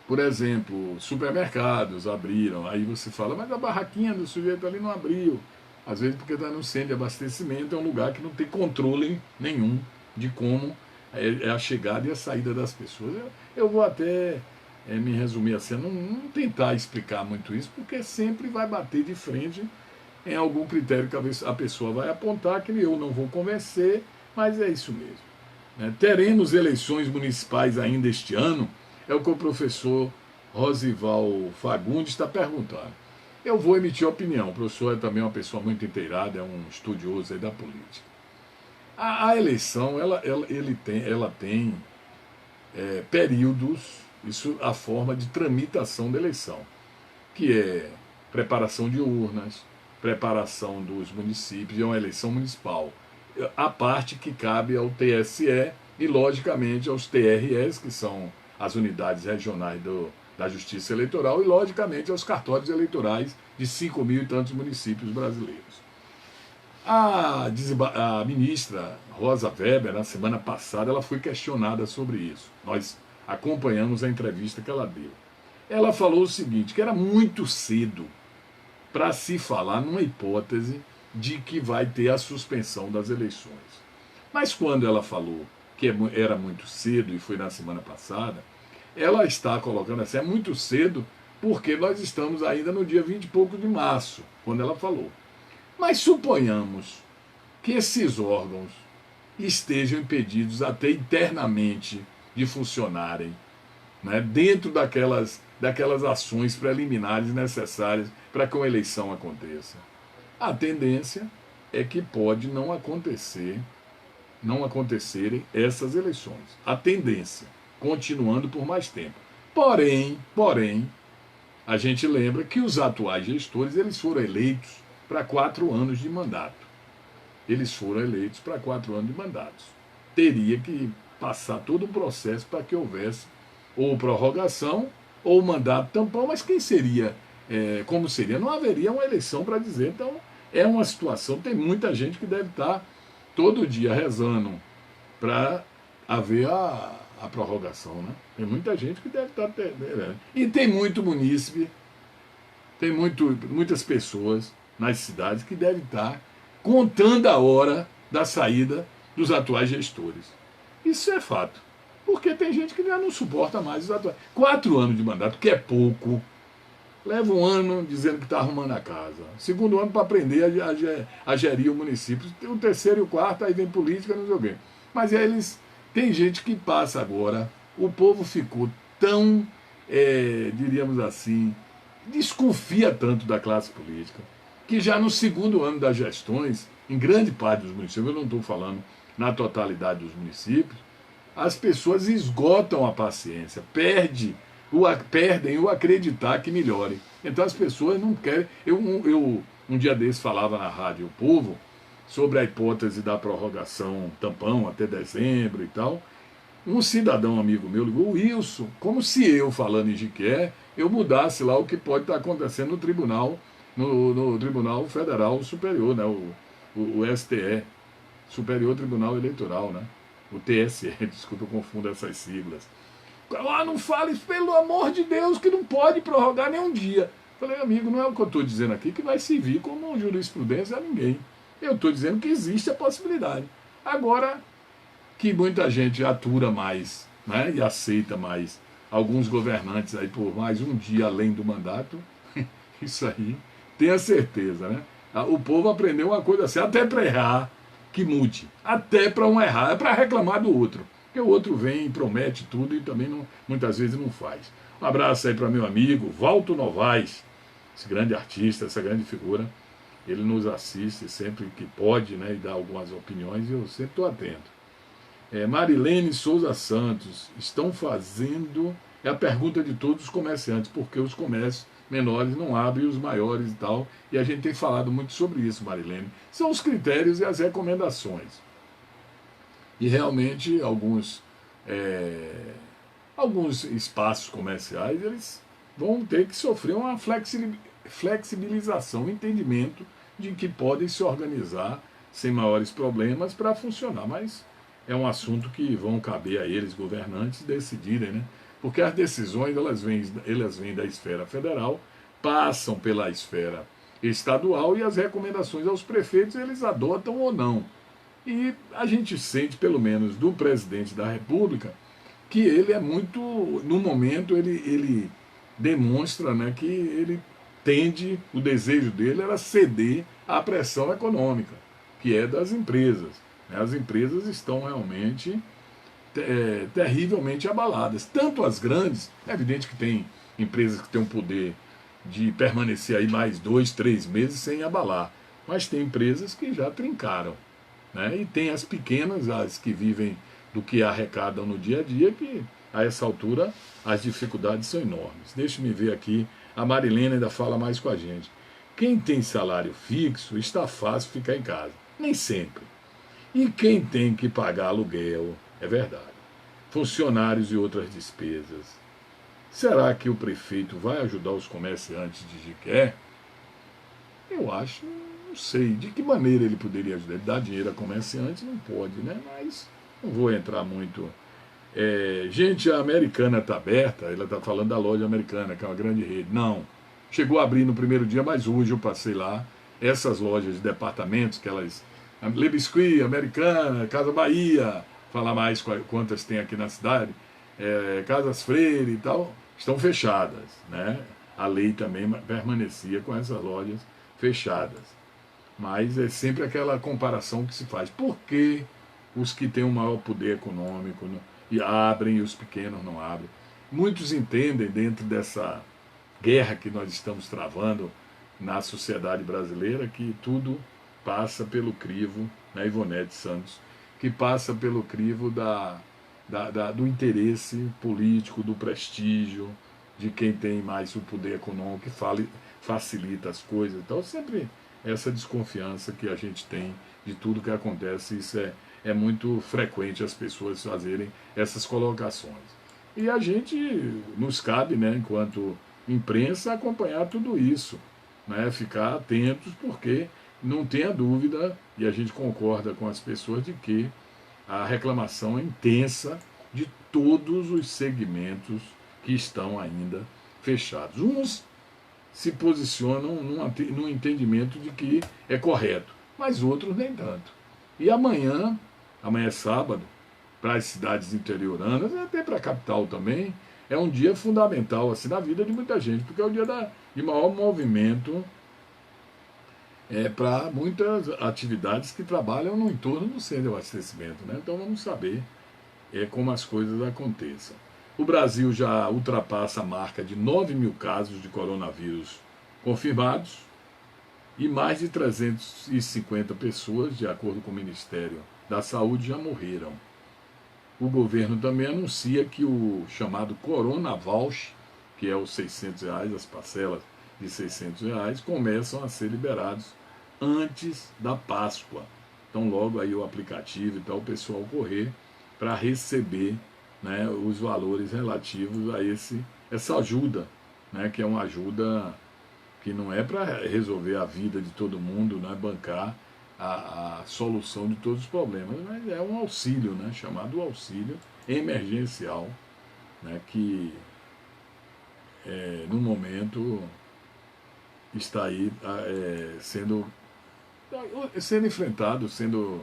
Por exemplo, supermercados abriram, aí você fala, mas a barraquinha do sujeito ali não abriu. Às vezes porque está no centro de abastecimento, é um lugar que não tem controle nenhum de como é a chegada e a saída das pessoas. Eu vou até me resumir assim, não tentar explicar muito isso, porque sempre vai bater de frente em algum critério que a pessoa vai apontar, que eu não vou convencer, mas é isso mesmo. Teremos eleições municipais ainda este ano? É o que o professor Rosival Fagundes está perguntando. Eu vou emitir opinião, o professor é também uma pessoa muito inteirada, é um estudioso aí da política. A eleição, ela tem períodos, isso a forma de tramitação da eleição, que é preparação de urnas, preparação dos municípios, é uma eleição municipal. A parte que cabe ao TSE e, logicamente, aos TREs, que são as unidades regionais da Justiça Eleitoral, e, logicamente, aos cartórios eleitorais de 5.000 e tantos municípios brasileiros. A ministra Rosa Weber, na semana passada, ela foi questionada sobre isso. Nós acompanhamos a entrevista que ela deu. Ela falou o seguinte, que era muito cedo para se falar numa hipótese de que vai ter a suspensão das eleições. Mas quando ela falou que era muito cedo, e foi na semana passada, ela está colocando assim, é muito cedo, porque nós estamos ainda no dia 20 e pouco de março, quando ela falou. Mas suponhamos que esses órgãos estejam impedidos até internamente de funcionarem, né, dentro daquelas ações preliminares necessárias para que uma eleição aconteça. A tendência é que pode não acontecerem essas eleições. A tendência, continuando por mais tempo. Porém, a gente lembra que os atuais gestores, eles foram eleitos para 4 anos de mandato. Eles foram eleitos para 4 anos de mandatos. Teria que passar todo um processo para que houvesse ou prorrogação ou mandato tampão, mas quem seria, como seria? Não haveria uma eleição para dizer. Então, é uma situação, tem muita gente que deve estar todo dia rezando para haver a prorrogação, né? Tem muita gente que deve estar... E tem muito munícipe, tem muitas pessoas nas cidades que devem estar contando a hora da saída dos atuais gestores. Isso é fato. Porque tem gente que já não suporta mais os atuais. 4 anos de mandato, que é pouco. Leva 1 ano dizendo que está arrumando a casa. 2º ano para aprender a gerir o município. O 3º e o 4º, aí vem política, não sei o quê. Mas tem gente que passa agora. O povo ficou tão, diríamos assim, desconfia tanto da classe política, que já no 2º ano das gestões em grande parte dos municípios, eu não estou falando na totalidade dos municípios, as pessoas esgotam a paciência, perdem o acreditar que melhore. Então as pessoas não querem. Eu um dia desses falava na Rádio O Povo sobre a hipótese da prorrogação tampão até dezembro e tal. Um cidadão amigo meu ligou: Wilson, como se eu, falando em Jequié, eu mudasse lá o que pode estar acontecendo no tribunal, no Tribunal Federal Superior, né? O STE, Superior Tribunal Eleitoral, né? O TSE, desculpa, eu confundo essas siglas. Ah, não fale, pelo amor de Deus, que não pode prorrogar nem um dia. Falei, amigo, não é o que eu estou dizendo aqui que vai servir como jurisprudência a ninguém. Eu estou dizendo que existe a possibilidade. Agora, que muita gente atura mais, né, e aceita mais alguns governantes aí por mais um dia além do mandato, isso aí, tenha certeza, né? O povo aprendeu uma coisa assim, até para errar, que mude. Até para um errar, é para reclamar do outro. Porque o outro vem e promete tudo e também não, muitas vezes não faz. Um abraço aí para meu amigo Valto Novaes, esse grande artista, essa grande figura. Ele nos assiste sempre que pode, né, e dá algumas opiniões, e eu sempre estou atento. Marilene Souza Santos, estão fazendo, é a pergunta de todos os comerciantes, porque os comércios menores não abrem os maiores e tal, e a gente tem falado muito sobre isso, Marilene. São os critérios e as recomendações. E realmente alguns espaços comerciais, eles vão ter que sofrer uma flexibilização, um entendimento de que podem se organizar sem maiores problemas para funcionar, mas é um assunto que vão caber a eles, governantes, decidirem, né? Porque as decisões elas vêm da esfera federal, passam pela esfera estadual e as recomendações aos prefeitos eles adotam ou não. E a gente sente, pelo menos do presidente da República, que ele é muito, no momento, ele demonstra, né, que ele tende, o desejo dele era ceder à pressão econômica, que é das empresas. As empresas estão realmente terrivelmente abaladas. Tanto as grandes, é evidente que tem empresas que têm o poder de permanecer aí mais 2, 3 meses sem abalar, mas tem empresas que já trincaram. Né? E tem as pequenas, as que vivem do que arrecadam no dia a dia, que a essa altura as dificuldades são enormes. Deixa-me ver aqui, a Marilena ainda fala mais com a gente. Quem tem salário fixo, está fácil ficar em casa. Nem sempre. E quem tem que pagar aluguel, é verdade. Funcionários e outras despesas. Será que o prefeito vai ajudar os comerciantes de Jequié? Eu acho, não sei. De que maneira ele poderia ajudar? Ele dá dinheiro a comerciantes? Não pode, né? Mas não vou entrar muito. Gente, a Americana está aberta, ela está falando da loja Americana, que é uma grande rede. Não. Chegou a abrir no primeiro dia, mas hoje eu passei lá. Essas lojas de departamentos, que elas... Le Biscuit, Americana, Casa Bahia, falar mais quantas tem aqui na cidade, Casas Freire e tal, estão fechadas, né? A lei também permanecia com essas lojas fechadas. Mas é sempre aquela comparação que se faz. Por que os que têm um maior poder econômico e abrem e os pequenos não abrem? Muitos entendem, dentro dessa guerra que nós estamos travando na sociedade brasileira, que tudo passa pelo crivo, né, Ivonete Santos, que passa pelo crivo do interesse político, do prestígio, de quem tem mais o poder econômico, que facilita as coisas. Então, sempre essa desconfiança que a gente tem de tudo que acontece, isso é muito frequente as pessoas fazerem essas colocações. E a gente, nos cabe, né, enquanto imprensa, acompanhar tudo isso, né, ficar atentos, porque não tenha dúvida, e a gente concorda com as pessoas, de que a reclamação é intensa de todos os segmentos que estão ainda fechados. Uns se posicionam num entendimento de que é correto, mas outros nem tanto. E amanhã é sábado, para as cidades interioranas, e até para a capital também, é um dia fundamental assim, na vida de muita gente, porque é o dia de maior movimento para muitas atividades que trabalham no entorno do centro de abastecimento. Né? Então vamos saber como as coisas aconteçam. O Brasil já ultrapassa a marca de 9 mil casos de coronavírus confirmados. e mais de 350 pessoas, de acordo com o Ministério da Saúde, já morreram. O governo também anuncia que o chamado Corona Voucher, que é os R$ 600, as parcelas de R$ 600, começam a ser liberados antes da Páscoa. Então logo aí o aplicativo e tal, o pessoal correr para receber, né, os valores relativos a essa ajuda, né, que é uma ajuda que não é para resolver a vida de todo mundo, não é bancar a solução de todos os problemas, mas é um auxílio, né, chamado auxílio emergencial, né, que no momento está aí sendo enfrentado, sendo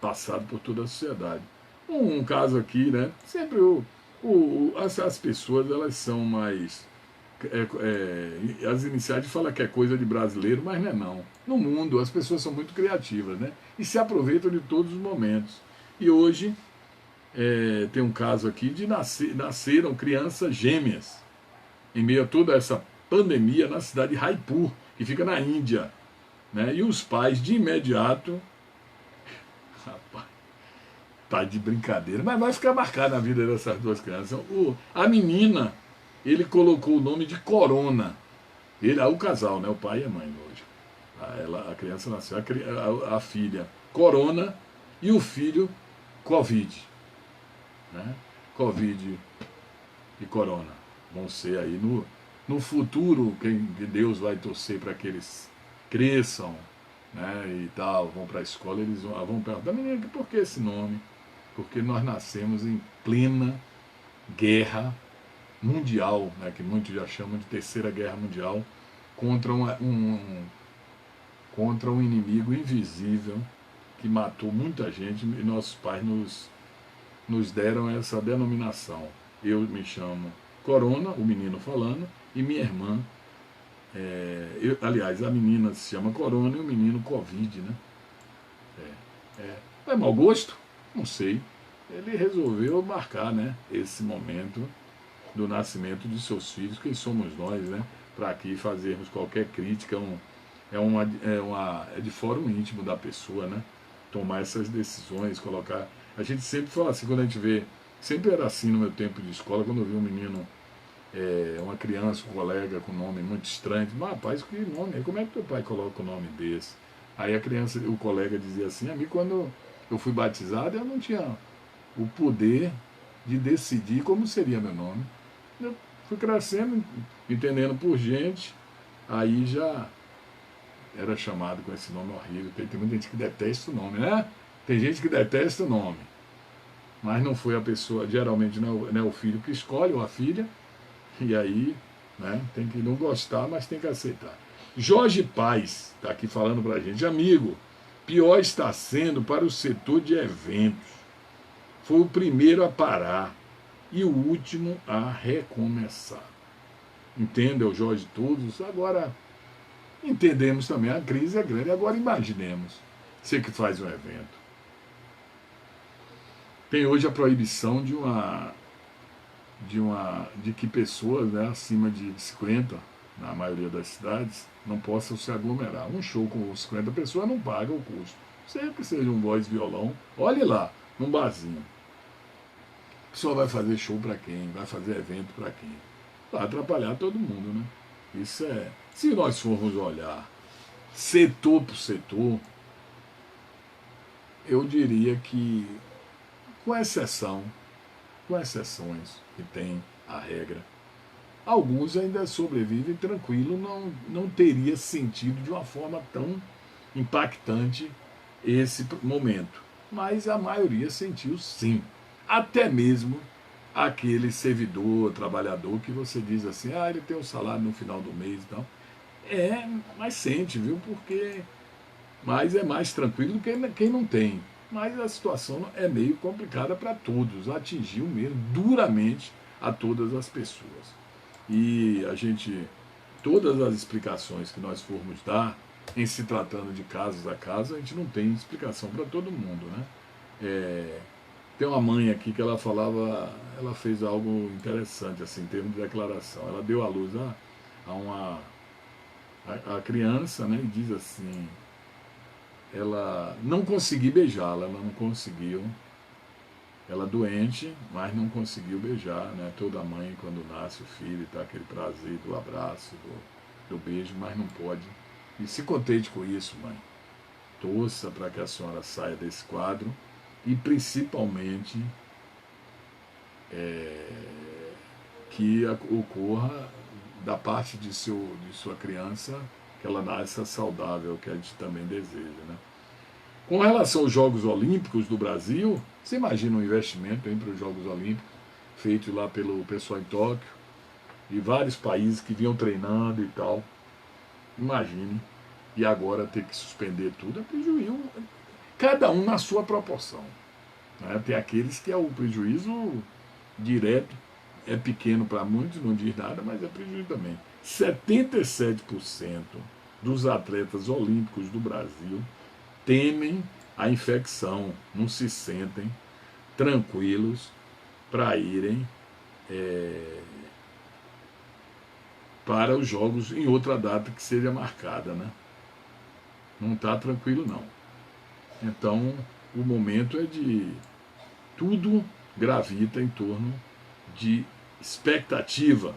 passado por toda a sociedade. Um caso aqui, né, sempre as pessoas elas são mais as iniciais falam que é coisa de brasileiro, mas não é não. No mundo as pessoas são muito criativas, né? E se aproveitam de todos os momentos. E hoje tem um caso aqui de nasceram crianças gêmeas em meio a toda essa pandemia na cidade de Raipur, que fica na Índia, né? E os pais de imediato, rapaz, tá de brincadeira, mas vai ficar marcado na vida dessas duas crianças. A menina, ele colocou o nome de Corona. O casal, né? O pai e a mãe hoje. A criança nasceu, a filha Corona e o filho Covid. Né? Covid e Corona. Vão ser aí no futuro, que Deus vai torcer para que eles cresçam, né? E tal, vão para a escola, eles vão perguntar, menina, por que esse nome? Porque nós nascemos em plena guerra mundial, né, que muitos já chamam de Terceira Guerra Mundial, contra um inimigo invisível que matou muita gente, e nossos pais nos deram essa denominação. Eu me chamo Corona, o menino falando, e minha irmã, aliás, a menina se chama Corona e o menino Covid, né? É mau gosto? Não sei. Ele resolveu marcar, né, esse momento do nascimento de seus filhos, quem somos nós, né, para aqui fazermos qualquer crítica, é de fórum íntimo da pessoa, né, tomar essas decisões, colocar. A gente sempre fala assim, quando a gente vê, sempre era assim no meu tempo de escola, quando eu vi um menino, uma criança, um colega com nome muito estranho, mas rapaz, que nome, como é que teu pai coloca o nome desse? Aí a criança, o colega dizia assim, a mim quando eu fui batizado, eu não tinha o poder de decidir como seria meu nome. Eu fui crescendo, entendendo por gente, aí já era chamado com esse nome horrível. Tem muita gente que detesta o nome, né? Tem gente que detesta o nome, mas não foi a pessoa, geralmente não é o filho que escolhe, ou a filha, e aí, né, tem que não gostar, mas tem que aceitar. Jorge Paz está aqui falando para a gente, amigo, pior está sendo para o setor de eventos. Foi o primeiro a parar e o último a recomeçar. Entendeu, Jorge, todos? Agora, entendemos também, a crise é grande. Agora imaginemos, você que faz um evento. Tem hoje a proibição de que pessoas, né, acima de 50, na maioria das cidades, não possam se aglomerar. Um show com 50 pessoas não paga o custo. Sempre que seja um voz violão, olhe lá, num barzinho. A pessoa vai fazer show para quem? Vai fazer evento para quem? Vai atrapalhar todo mundo, né? Isso se nós formos olhar setor por setor, eu diria que, com exceções que tem a regra, alguns ainda sobrevivem tranquilo, não teria sentido de uma forma tão impactante esse momento. Mas a maioria sentiu sim. Até mesmo aquele servidor, trabalhador, que você diz assim, ele tem um salário no final do mês e tal. Mas sente, viu? Mas é mais tranquilo do que quem não tem. Mas a situação é meio complicada para todos, atingiu mesmo duramente a todas as pessoas. E todas as explicações que nós formos dar, em se tratando de casos a casos, a gente não tem explicação para todo mundo, né? Tem uma mãe aqui que ela fez algo interessante, assim, em termos de declaração. Ela deu à luz a a criança, né, e diz assim, ela não consegui beijá-la, ela não conseguiu, ela doente, mas não conseguiu beijar, né? Toda mãe, quando nasce o filho, tá aquele prazer do abraço, do beijo, mas não pode. E se contente com isso, mãe. Torça para que a senhora saia desse quadro e principalmente que ocorra da parte de sua criança que ela nasça saudável, que a gente também deseja, né? Com relação aos Jogos Olímpicos do Brasil, você imagina um investimento para os Jogos Olímpicos feito lá pelo pessoal em Tóquio e vários países que vinham treinando e tal. Imagine. E agora ter que suspender tudo é prejuízo, cada um na sua proporção, né? Tem aqueles que é o prejuízo direto, é pequeno para muitos, não diz nada, mas é prejuízo também. 77% dos atletas olímpicos do Brasil temem a infecção, não se sentem tranquilos para irem para os Jogos em outra data que seja marcada, né? Não está tranquilo, não. Então, o momento é de tudo gravita em torno de expectativa,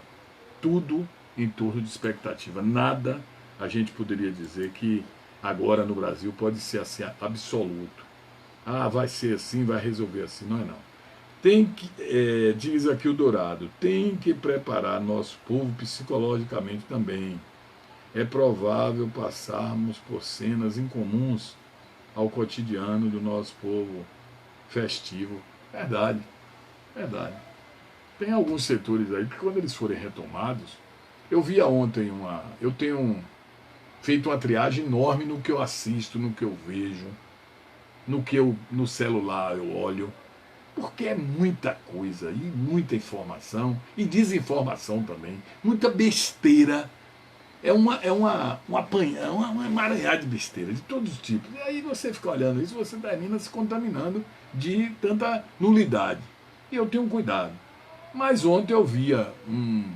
tudo em torno de expectativa. Nada a gente poderia dizer que agora no Brasil pode ser assim absoluto. Ah, vai ser assim, vai resolver assim. Não é não. Tem que, diz aqui o Dourado, tem que preparar nosso povo psicologicamente também. É provável passarmos por cenas incomuns ao cotidiano do nosso povo festivo. Verdade, verdade. Tem alguns setores aí que quando eles forem retomados, eu via ontem eu tenho feito uma triagem enorme no que eu assisto, no que eu vejo, no celular eu olho, porque é muita coisa e muita informação e desinformação também, muita besteira. É uma emaranhada de besteira, de todos os tipos. E aí você fica olhando isso, você termina se contaminando de tanta nulidade. E eu tenho cuidado. Mas ontem eu via um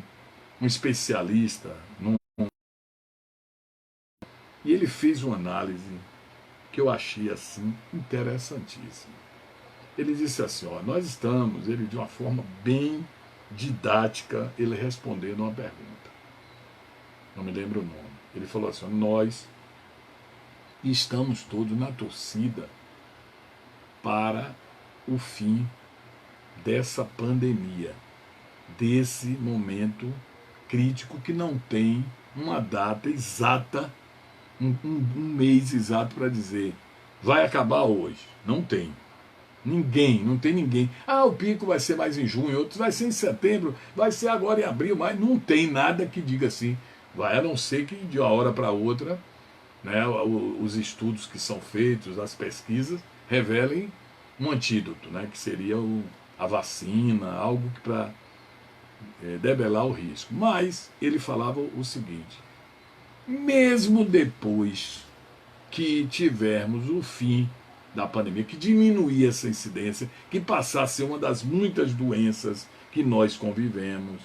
especialista, e ele fez uma análise que eu achei assim interessantíssima. Ele disse assim, ó, nós estamos, ele de uma forma bem didática, ele respondendo uma pergunta. Não me lembro o nome. Ele falou assim, nós estamos todos na torcida para o fim dessa pandemia, desse momento crítico que não tem uma data exata, um mês exato para dizer, vai acabar hoje. Não tem. Não tem ninguém. Ah, o pico vai ser mais em junho, outros vai ser em setembro, vai ser agora em abril, mas não tem nada que diga assim. Vai, a não ser que de uma hora para outra, né, os estudos que são feitos, as pesquisas, revelem um antídoto, né, que seria a vacina, algo para debelar o risco. Mas ele falava o seguinte, mesmo depois que tivermos o fim da pandemia, que diminuir essa incidência, que passasse a ser uma das muitas doenças que nós convivemos,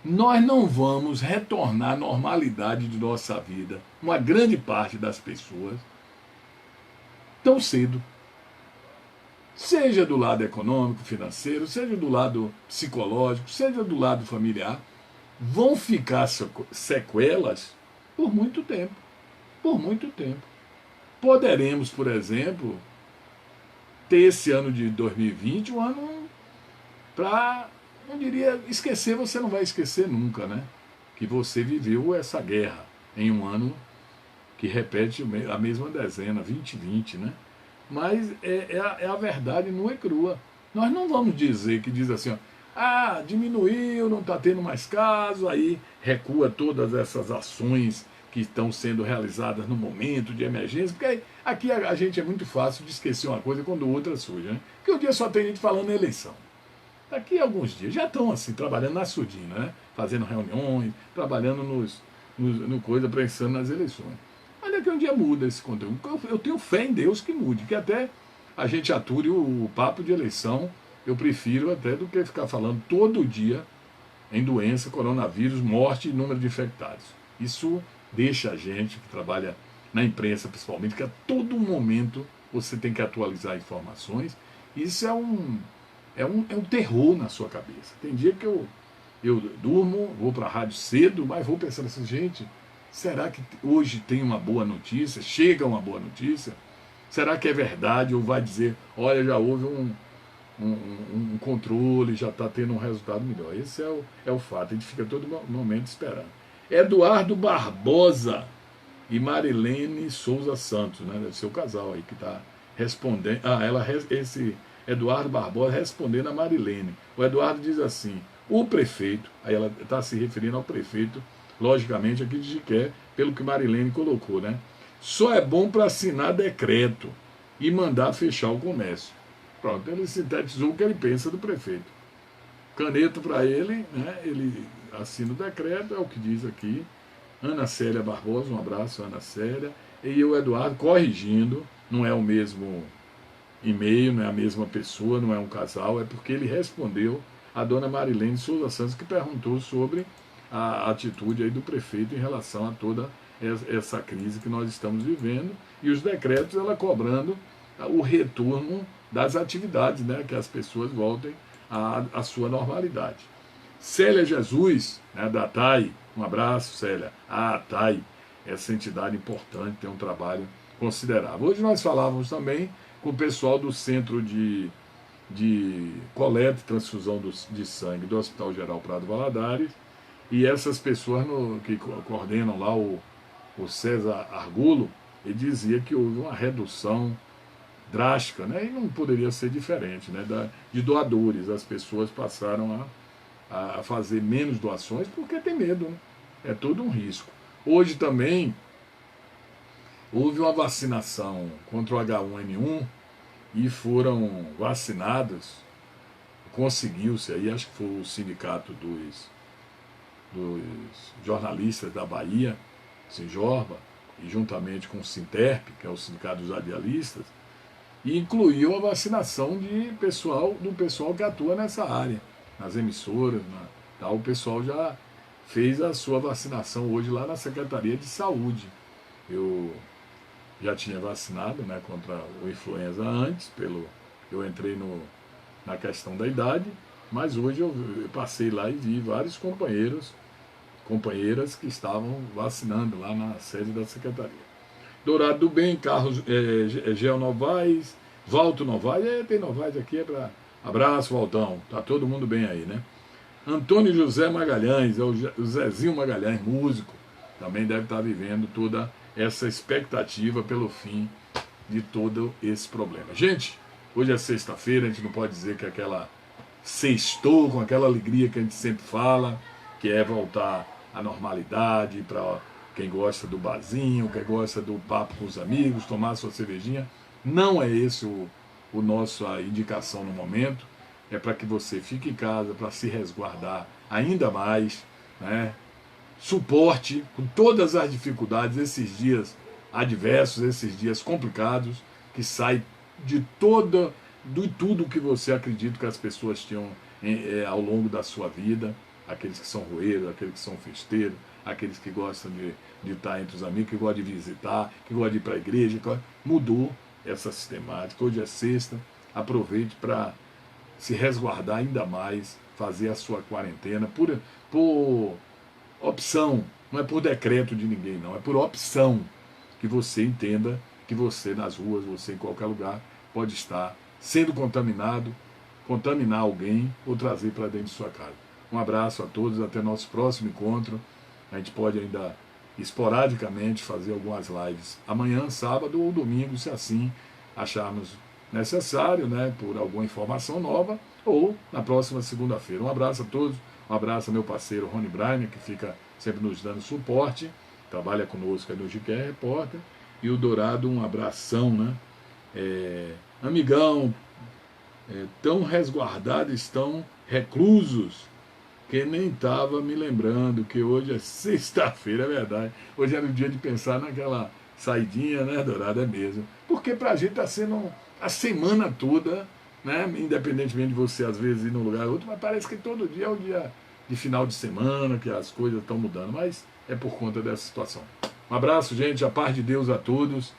nós não vamos retornar à normalidade de nossa vida, uma grande parte das pessoas, tão cedo. Seja do lado econômico, financeiro, seja do lado psicológico, seja do lado familiar, vão ficar sequelas por muito tempo. Por muito tempo. Poderemos, por exemplo, ter esse ano de 2020 um ano para, não diria, esquecer, você não vai esquecer nunca, né? Que você viveu essa guerra em um ano que repete a mesma dezena, 2020, né? Mas é a verdade nua e crua. Nós não vamos dizer que diz assim, ó, ah, diminuiu, não está tendo mais casos, aí recua todas essas ações que estão sendo realizadas no momento de emergência, porque aqui a gente é muito fácil de esquecer uma coisa quando outra surge, né? Porque o dia só tem gente falando na eleição. Daqui a alguns dias já estão assim, trabalhando na surdina, né? Fazendo reuniões, trabalhando no coisa, pensando nas eleições. Mas daqui a um dia muda esse conteúdo. Eu tenho fé em Deus que mude, que até a gente ature o papo de eleição, eu prefiro até do que ficar falando todo dia em doença, coronavírus, morte e número de infectados. Isso deixa a gente que trabalha na imprensa, principalmente, que a todo momento você tem que atualizar informações. Isso é um terror na sua cabeça. Tem dia que eu durmo, vou para a rádio cedo, mas vou pensando assim, gente, será que hoje tem uma boa notícia? Chega uma boa notícia? Será que é verdade? Ou vai dizer, olha, já houve um controle, já está tendo um resultado melhor. Esse é o fato, a gente fica todo momento esperando. Eduardo Barbosa e Marilene Souza Santos, né? Deve ser o casal aí que está respondendo. Esse Eduardo Barbosa respondendo a Marilene. O Eduardo diz assim, o prefeito, aí ela está se referindo ao prefeito, logicamente aqui de Jiqué, pelo que Marilene colocou, né? Só é bom para assinar decreto e mandar fechar o comércio. Pronto, ele sintetizou o que ele pensa do prefeito. Caneta para ele, né? Ele assina o decreto, é o que diz aqui. Ana Célia Barbosa, um abraço, Ana Célia. E o Eduardo corrigindo, não é o mesmo e-mail, não é a mesma pessoa, não é um casal, é porque ele respondeu a dona Marilene Souza Santos, que perguntou sobre a atitude aí do prefeito em relação a toda essa crise que nós estamos vivendo, e os decretos ela cobrando o retorno das atividades, né, que as pessoas voltem à sua normalidade. Célia Jesus, né, da TAI, um abraço, Célia. A TAI, essa entidade importante, tem um trabalho considerável. Hoje nós falávamos também com o pessoal do Centro de Coleta e Transfusão de Sangue do Hospital Geral Prado Valadares, e essas pessoas que coordenam lá o César Argulo, ele dizia que houve uma redução drástica, né, e não poderia ser diferente, né, de doadores. As pessoas passaram a fazer menos doações porque tem medo, né? É todo um risco. Hoje também houve uma vacinação contra o H1N1 e foram vacinados, conseguiu-se aí, acho que foi o sindicato dos jornalistas da Bahia, Sinjorba, e juntamente com o Sinterp, que é o sindicato dos radialistas, e incluiu a vacinação do pessoal que atua nessa área, nas emissoras, tal. O pessoal já fez a sua vacinação hoje lá na Secretaria de Saúde. Eu já tinha vacinado, né, contra o influenza antes, eu entrei na questão da idade, mas hoje eu passei lá e vi vários companheiras que estavam vacinando lá na sede da Secretaria. Dourado do Bem, Carlos Gel Novaes, Valto Novaes, tem Novaes aqui, abraço, Valtão, tá todo mundo bem aí, né? Antônio José Magalhães, é o Zezinho Magalhães, músico, também deve estar vivendo toda essa expectativa pelo fim de todo esse problema. Gente, hoje é sexta-feira, a gente não pode dizer que aquela sextou com aquela alegria que a gente sempre fala, que é voltar à normalidade, para quem gosta do barzinho, quem gosta do papo com os amigos, tomar sua cervejinha. Não é esse a nossa indicação no momento. É para que você fique em casa, para se resguardar ainda mais, né? Suporte com todas as dificuldades, esses dias adversos, esses dias complicados, que sai de tudo que você acredita que as pessoas tinham ao longo da sua vida, aqueles que são roeiros, aqueles que são festeiros, aqueles que gostam de estar entre os amigos, que gostam de visitar, que gostam de ir para a igreja. Mudou essa sistemática. Hoje é sexta, aproveite para se resguardar ainda mais, fazer a sua quarentena por opção, não é por decreto de ninguém, não, é por opção, que você entenda que você nas ruas, você em qualquer lugar, pode estar sendo contaminado, contaminar alguém ou trazer para dentro de sua casa. Um abraço a todos, até nosso próximo encontro. A gente pode ainda esporadicamente fazer algumas lives amanhã, sábado ou domingo, se assim acharmos necessário, né, por alguma informação nova, ou na próxima segunda-feira. Um abraço a todos, um abraço ao meu parceiro Rony Brainer, que fica sempre nos dando suporte, trabalha conosco aí no GQR Repórter, e o Dourado, um abração, né? Amigão, tão resguardados, estão reclusos, que nem estava me lembrando que hoje é sexta-feira, é verdade. Hoje era o dia de pensar naquela saidinha, né, Dourado? É mesmo. Porque pra gente está sendo a semana toda, né, independentemente de você às vezes ir num lugar ou outro, mas parece que todo dia é um dia de final de semana que as coisas estão mudando, mas é por conta dessa situação. Um abraço, gente, a paz de Deus a todos.